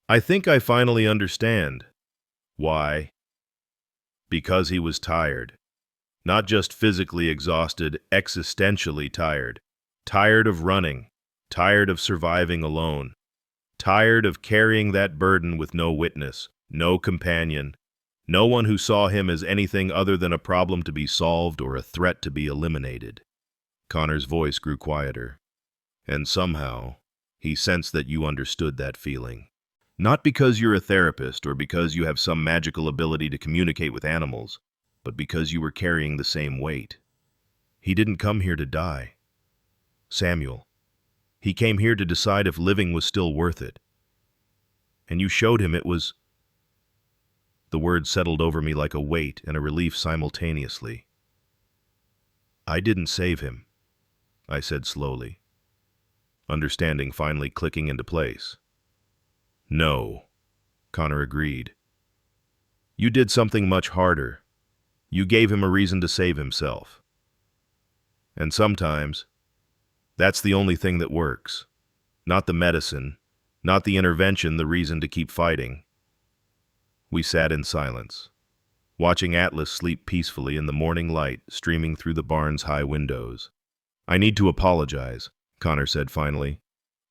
I think I finally understand. Why? Because he was tired. Not just physically exhausted, existentially tired. Tired of running. Tired of surviving alone. Tired of carrying that burden with no witness, no companion, no one who saw him as anything other than a problem to be solved or a threat to be eliminated. Connor's voice grew quieter. And somehow, he sensed that you understood that feeling. Not because you're a therapist or because you have some magical ability to communicate with animals, but because you were carrying the same weight. He didn't come here to die. Samuel. He came here to decide if living was still worth it. And you showed him it was... The word settled over me like a weight and a relief simultaneously. I didn't save him, I said slowly, understanding finally clicking into place. No, Connor agreed. You did something much harder. You gave him a reason to save himself. And sometimes, that's the only thing that works. Not the medicine, not the intervention, the reason to keep fighting. We sat in silence, watching Atlas sleep peacefully in the morning light streaming through the barn's high windows. I need to apologize, Connor said finally.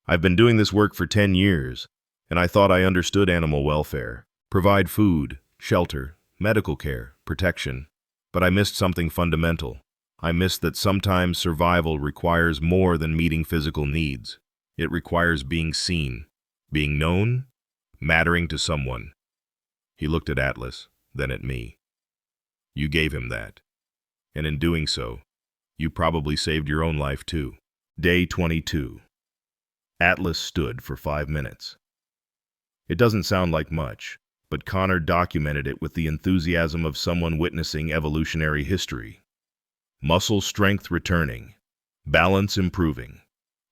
I've been doing this work for 10 years, and I thought I understood animal welfare. Provide food, shelter, medical care, protection. But I missed something fundamental. I missed that sometimes survival requires more than meeting physical needs. It requires being seen, being known, mattering to someone. He looked at Atlas, then at me. You gave him that. And in doing so, you probably saved your own life too. Day 22. Atlas stood for 5 minutes. It doesn't sound like much, but Connor documented it with the enthusiasm of someone witnessing evolutionary history. Muscle strength returning, balance improving.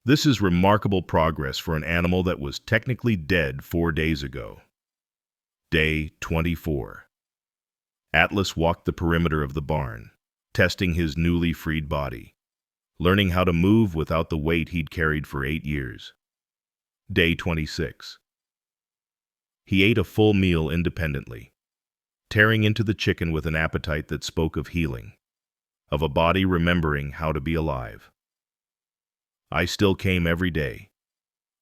This is remarkable progress for an animal that was technically dead 4 days ago. Day 24. Atlas walked the perimeter of the barn, testing his newly freed body, learning how to move without the weight he'd carried for 8 years. Day 26. He ate a full meal independently, tearing into the chicken with an appetite that spoke of healing, of a body remembering how to be alive. I still came every day,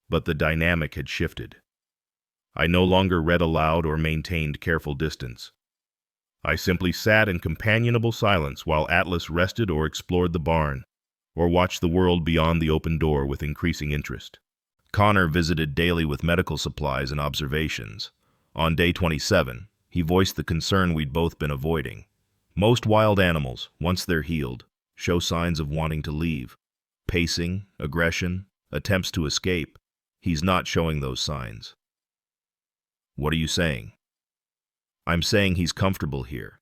but the dynamic had shifted. I no longer read aloud or maintained careful distance. I simply sat in companionable silence while Atlas rested or explored the barn, or watched the world beyond the open door with increasing interest. Connor visited daily with medical supplies and observations. On day 27, he voiced the concern we'd both been avoiding. Most wild animals, once they're healed, show signs of wanting to leave. Pacing, aggression, attempts to escape. He's not showing those signs. What are you saying? I'm saying he's comfortable here.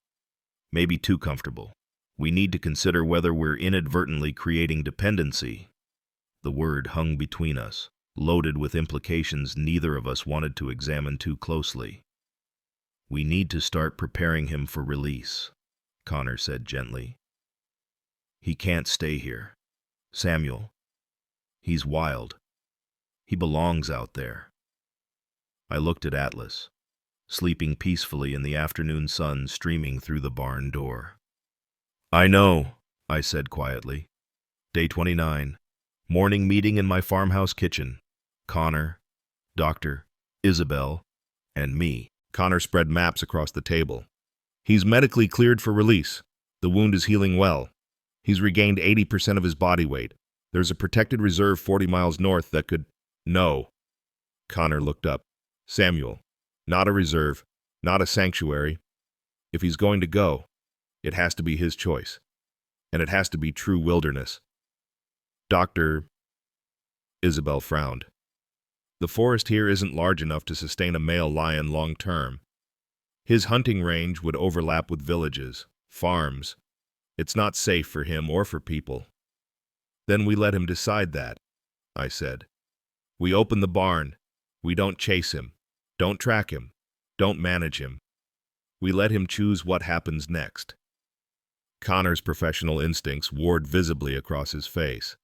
Maybe too comfortable. We need to consider whether we're inadvertently creating dependency. The word hung between us. loaded with implications neither of us wanted to examine too closely. "We need to start preparing him for release," Connor said gently. "He can't stay here. Samuel, he's wild. He belongs out there." I looked at Atlas, sleeping peacefully in the afternoon sun streaming through the barn door. "I know," I said quietly. Day 29. Morning meeting in my farmhouse kitchen. Connor, Doctor, Isabel, and me. Connor spread maps across the table. "He's medically cleared for release. The wound is healing well. He's regained 80% of his body weight. There's a protected reserve 40 miles north that could—" "No." Connor looked up. "Samuel, not a reserve, not a sanctuary. If he's going to go, it has to be his choice. And it has to be true wilderness." Dr. Isabel frowned. "The forest here isn't large enough to sustain a male lion long term. His hunting range would overlap with villages, farms. It's not safe for him or for people." "Then we let him decide that," I said. "We open the barn. We don't chase him, don't track him, don't manage him. We let him choose what happens next." Connor's professional instincts warred visibly across his face.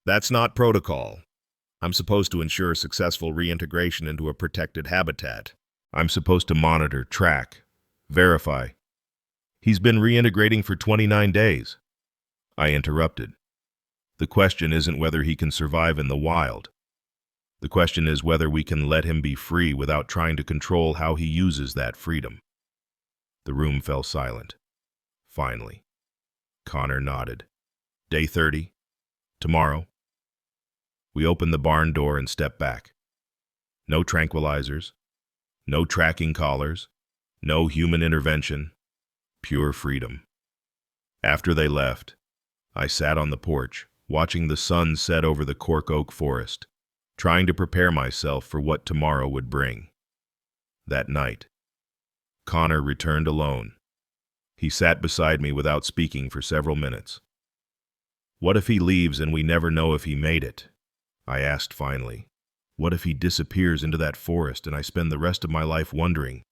"That's not protocol. I'm supposed to ensure successful reintegration into a protected habitat. I'm supposed to monitor, track, verify. He's been reintegrating for 29 days. I interrupted. "The question isn't whether he can survive in the wild. The question is whether we can let him be free without trying to control how he uses that freedom." The room fell silent. Finally, Connor nodded. "Day 30. Tomorrow." We opened the barn door and stepped back. No tranquilizers, no tracking collars, no human intervention, pure freedom. After they left, I sat on the porch, watching the sun set over the cork oak forest, trying to prepare myself for what tomorrow would bring. That night, Connor returned alone. He sat beside me without speaking for several minutes. "What if he leaves and we never know if he made it?" I asked finally. "What if he disappears into that forest and I spend the rest of my life wondering?"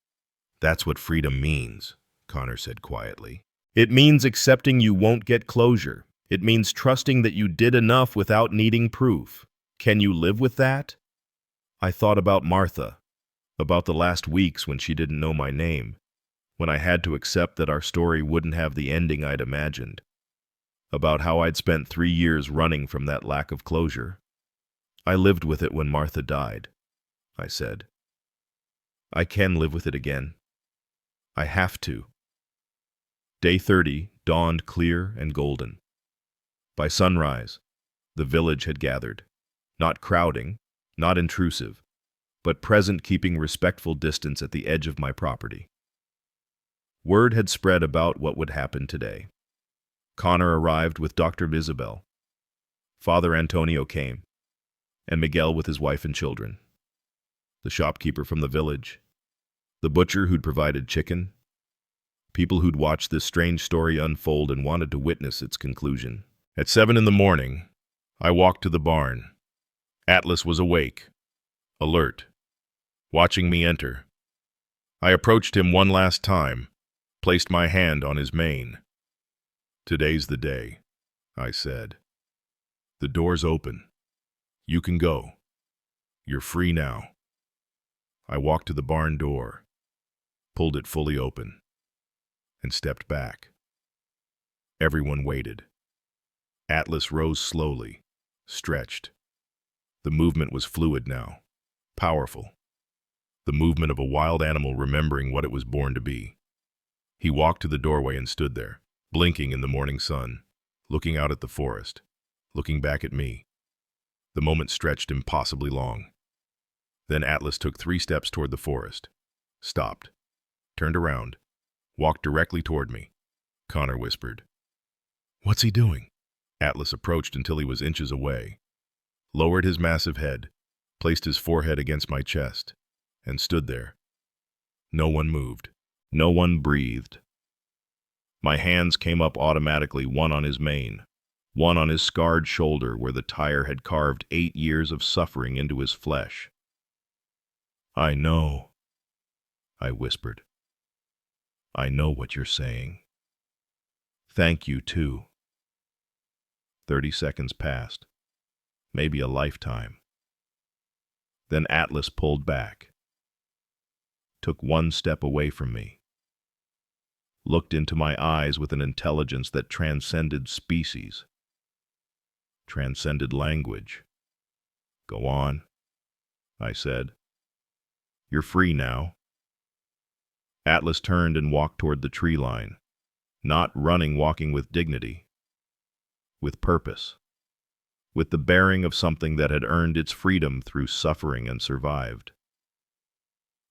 "That's what freedom means," Connor said quietly. "It means accepting you won't get closure. It means trusting that you did enough without needing proof. Can you live with that?" I thought about Martha, about the last weeks when she didn't know my name, when I had to accept that our story wouldn't have the ending I'd imagined, about how I'd spent 3 years running from that lack of closure. "I lived with it when Martha died," I said. "I can live with it again. I have to." Day 30 dawned clear and golden. By sunrise, the village had gathered, not crowding, not intrusive, but present, keeping respectful distance at the edge of my property. Word had spread about what would happen today. Connor arrived with Dr. Isabel. Father Antonio came, and Miguel with his wife and children. The shopkeeper from the village, the butcher who'd provided chicken, people who'd watched this strange story unfold and wanted to witness its conclusion. At 7 in the morning, I walked to the barn. Atlas was awake, alert, watching me enter. I approached him one last time, placed my hand on his mane. "Today's the day," I said. "The door's open. You can go. You're free now." I walked to the barn door, pulled it fully open, and stepped back. Everyone waited. Atlas rose slowly, stretched. The movement was fluid now, powerful. The movement of a wild animal remembering what it was born to be. He walked to the doorway and stood there, blinking in the morning sun, looking out at the forest, looking back at me. The moment stretched impossibly long. Then Atlas took 3 steps toward the forest, stopped, turned around, walked directly toward me. Connor whispered, "What's he doing?" Atlas approached until he was inches away, lowered his massive head, placed his forehead against my chest, and stood there. No one moved. No one breathed. My hands came up automatically, one on his mane, one on his scarred shoulder where the tire had carved 8 years of suffering into his flesh. "I know," I whispered. "I know what you're saying. Thank you, too." 30 seconds passed, maybe a lifetime. Then Atlas pulled back, took one step away from me, looked into my eyes with an intelligence that transcended species, transcended language. "Go on," I said. "You're free now." Atlas turned and walked toward the tree line, not running, walking with dignity, with purpose, with the bearing of something that had earned its freedom through suffering and survived.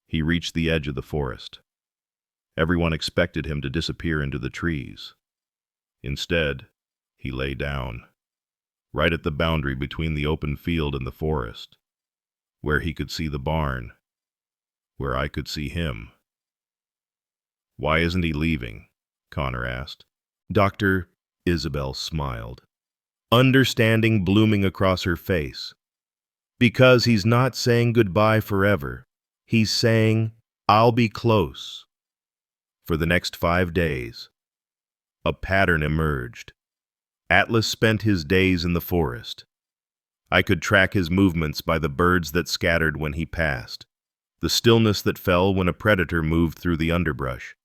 He reached the edge of the forest. Everyone expected him to disappear into the trees. Instead, he lay down, right at the boundary between the open field and the forest, where he could see the barn, where I could see him. "Why isn't he leaving?" Connor asked. Dr. Isabel smiled, understanding blooming across her face. "Because he's not saying goodbye forever. He's saying, 'I'll be close.'" For the next 5 days, a pattern emerged. Atlas spent his days in the forest. I could track his movements by the birds that scattered when he passed, the stillness that fell when a predator moved through the underbrush.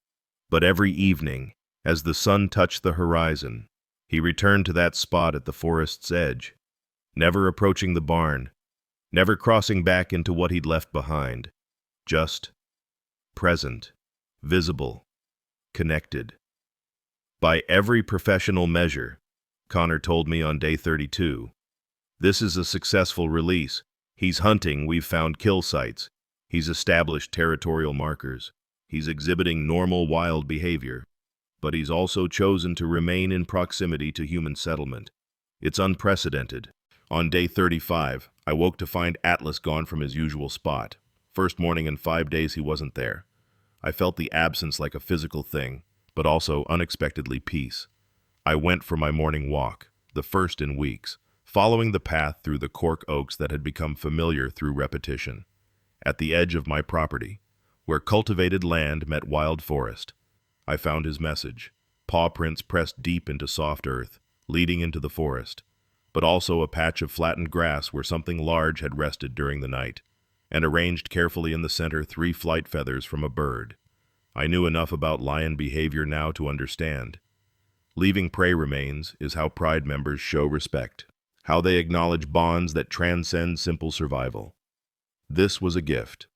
But every evening, as the sun touched the horizon, he returned to that spot at the forest's edge, never approaching the barn, never crossing back into what he'd left behind, just present, visible, connected. By every professional measure, Connor told me on day 32, this is a successful release. He's hunting, we've found kill sites. He's established territorial markers. He's exhibiting normal wild behavior. But he's also chosen to remain in proximity to human settlement. It's unprecedented. On day 35, I woke to find Atlas gone from his usual spot. First morning in 5 days he wasn't there. I felt the absence like a physical thing, but also unexpectedly peace. I went for my morning walk, the first in weeks, following the path through the cork oaks that had become familiar through repetition. At the edge of my property, where cultivated land met wild forest, I found his message, paw prints pressed deep into soft earth, leading into the forest, but also a patch of flattened grass where something large had rested during the night, and arranged carefully in the center 3 flight feathers from a bird. I knew enough about lion behavior now to understand. Leaving prey remains is how Pride members show respect, how they acknowledge bonds that transcend simple survival. This was a gift,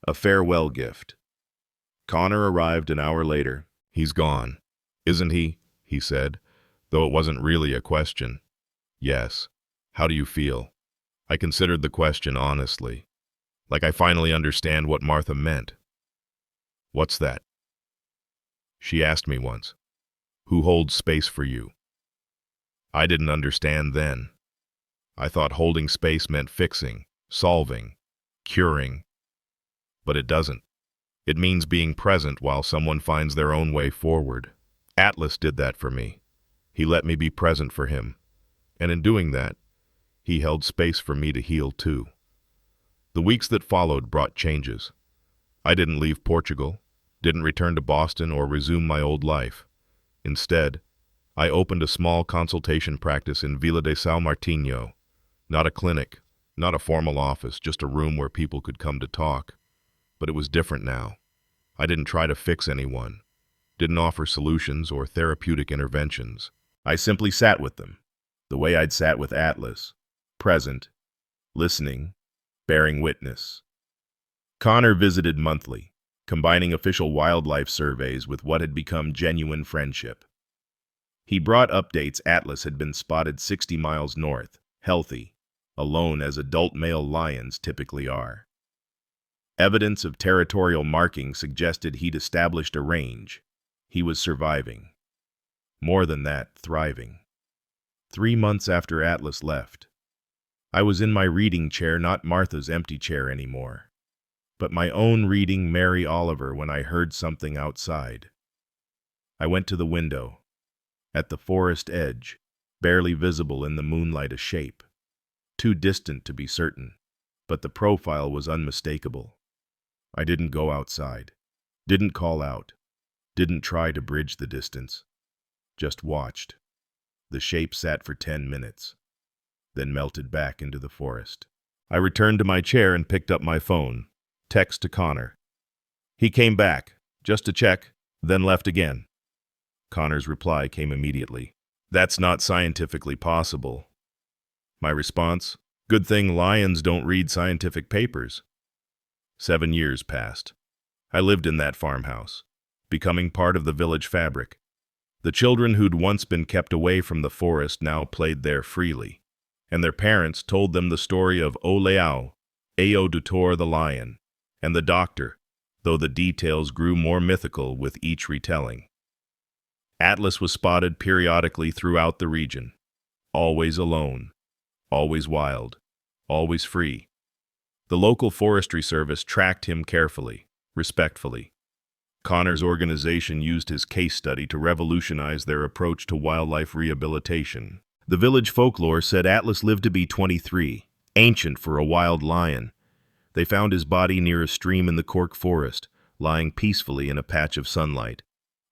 a farewell gift. Connor arrived an hour later. "He's gone, isn't he?" he said, though it wasn't really a question. "Yes. How do you feel?" I considered the question honestly, like I finally understand what Martha meant. "What's that?" She asked me once. "Who holds space for you?" I didn't understand then. I thought holding space meant fixing, solving, curing. But it doesn't. It means being present while someone finds their own way forward. Atlas did that for me. He let me be present for him. And in doing that, he held space for me to heal too. The weeks that followed brought changes. I didn't leave Portugal, didn't return to Boston or resume my old life. Instead, I opened a small consultation practice in Vila de São Martinho. Not a clinic, not a formal office, just a room where people could come to talk. But it was different now. I didn't try to fix anyone, didn't offer solutions or therapeutic interventions. I simply sat with them, the way I'd sat with Atlas, present, listening, bearing witness. Connor visited monthly, combining official wildlife surveys with what had become genuine friendship. He brought updates Atlas had been spotted 60 miles north, healthy, alone as adult male lions typically are. Evidence of territorial marking suggested he'd established a range. He was surviving. More than that, thriving. 3 months after Atlas left, I was in my reading chair, not Martha's empty chair anymore, but my own reading Mary Oliver when I heard something outside. I went to the window. At the forest edge, barely visible in the moonlight, a shape, too distant to be certain, but the profile was unmistakable. I didn't go outside, didn't call out, didn't try to bridge the distance, just watched. The shape sat for 10 minutes, then melted back into the forest. I returned to my chair and picked up my phone. Text to Connor. He came back, just to check, then left again. Connor's reply came immediately. That's not scientifically possible. My response, good thing lions don't read scientific papers. 7 years passed. I lived in that farmhouse, becoming part of the village fabric. The children who'd once been kept away from the forest now played there freely, and their parents told them the story of O Leao, Ao Dutor the lion, and the doctor, though the details grew more mythical with each retelling. Atlas was spotted periodically throughout the region, always alone, always wild, always free. The local forestry service tracked him carefully, respectfully. Connor's organization used his case study to revolutionize their approach to wildlife rehabilitation. The village folklore said Atlas lived to be 23, ancient for a wild lion. They found his body near a stream in the cork forest, lying peacefully in a patch of sunlight.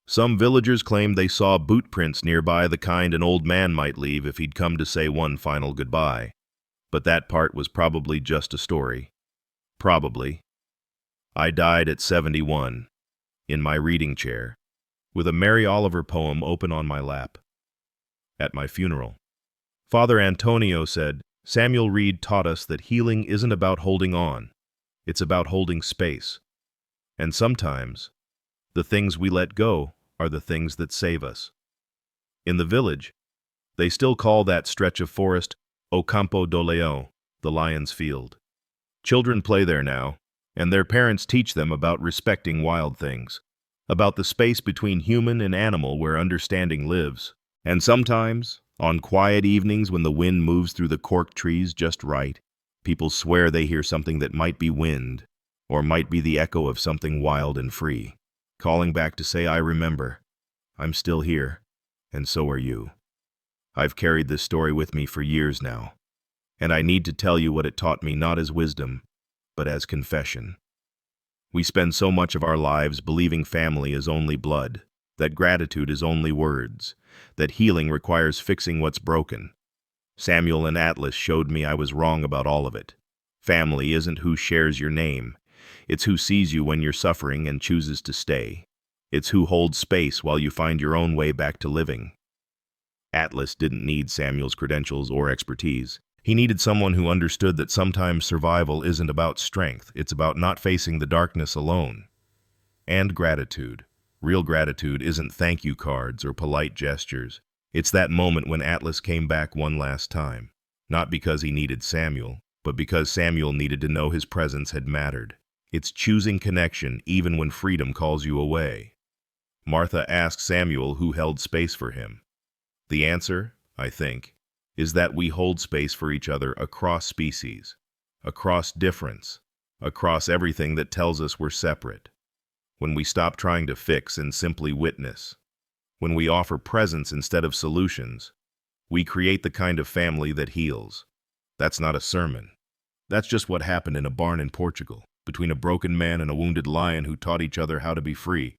Some villagers claimed they saw boot prints nearby, the kind an old man might leave if he'd come to say one final goodbye. But that part was probably just a story. Probably. I died at 71, in my reading chair, with a Mary Oliver poem open on my lap. At my funeral, Father Antonio said, Samuel Reed taught us that healing isn't about holding on, it's about holding space. And sometimes, the things we let go are the things that save us. In the village, they still call that stretch of forest O Campo do Leão, the lion's field. Children play there now, and their parents teach them about respecting wild things, about the space between human and animal where understanding lives. And sometimes, on quiet evenings when the wind moves through the cork trees just right, people swear they hear something that might be wind, or might be the echo of something wild and free, calling back to say, I remember, I'm still here, and so are you. I've carried this story with me for years now, and I need to tell you what it taught me, not as wisdom, but as confession. We spend so much of our lives believing family is only blood, that gratitude is only words, that healing requires fixing what's broken. Samuel and Atlas showed me I was wrong about all of it. Family isn't who shares your name. It's who sees you when you're suffering and chooses to stay. It's who holds space while you find your own way back to living. Atlas didn't need Samuel's credentials or expertise. He needed someone who understood that sometimes survival isn't about strength, it's about not facing the darkness alone. And gratitude. Real gratitude isn't thank you cards or polite gestures. It's that moment when Atlas came back one last time. Not because he needed Samuel, but because Samuel needed to know his presence had mattered. It's choosing connection even when freedom calls you away. Martha asked Samuel who held space for him. The answer, I think, is that we hold space for each other across species, across difference, across everything that tells us we're separate. When we stop trying to fix and simply witness, when we offer presence instead of solutions, we create the kind of family that heals. That's not a sermon. That's just what happened in a barn in Portugal, between a broken man and a wounded lion who taught each other how to be free.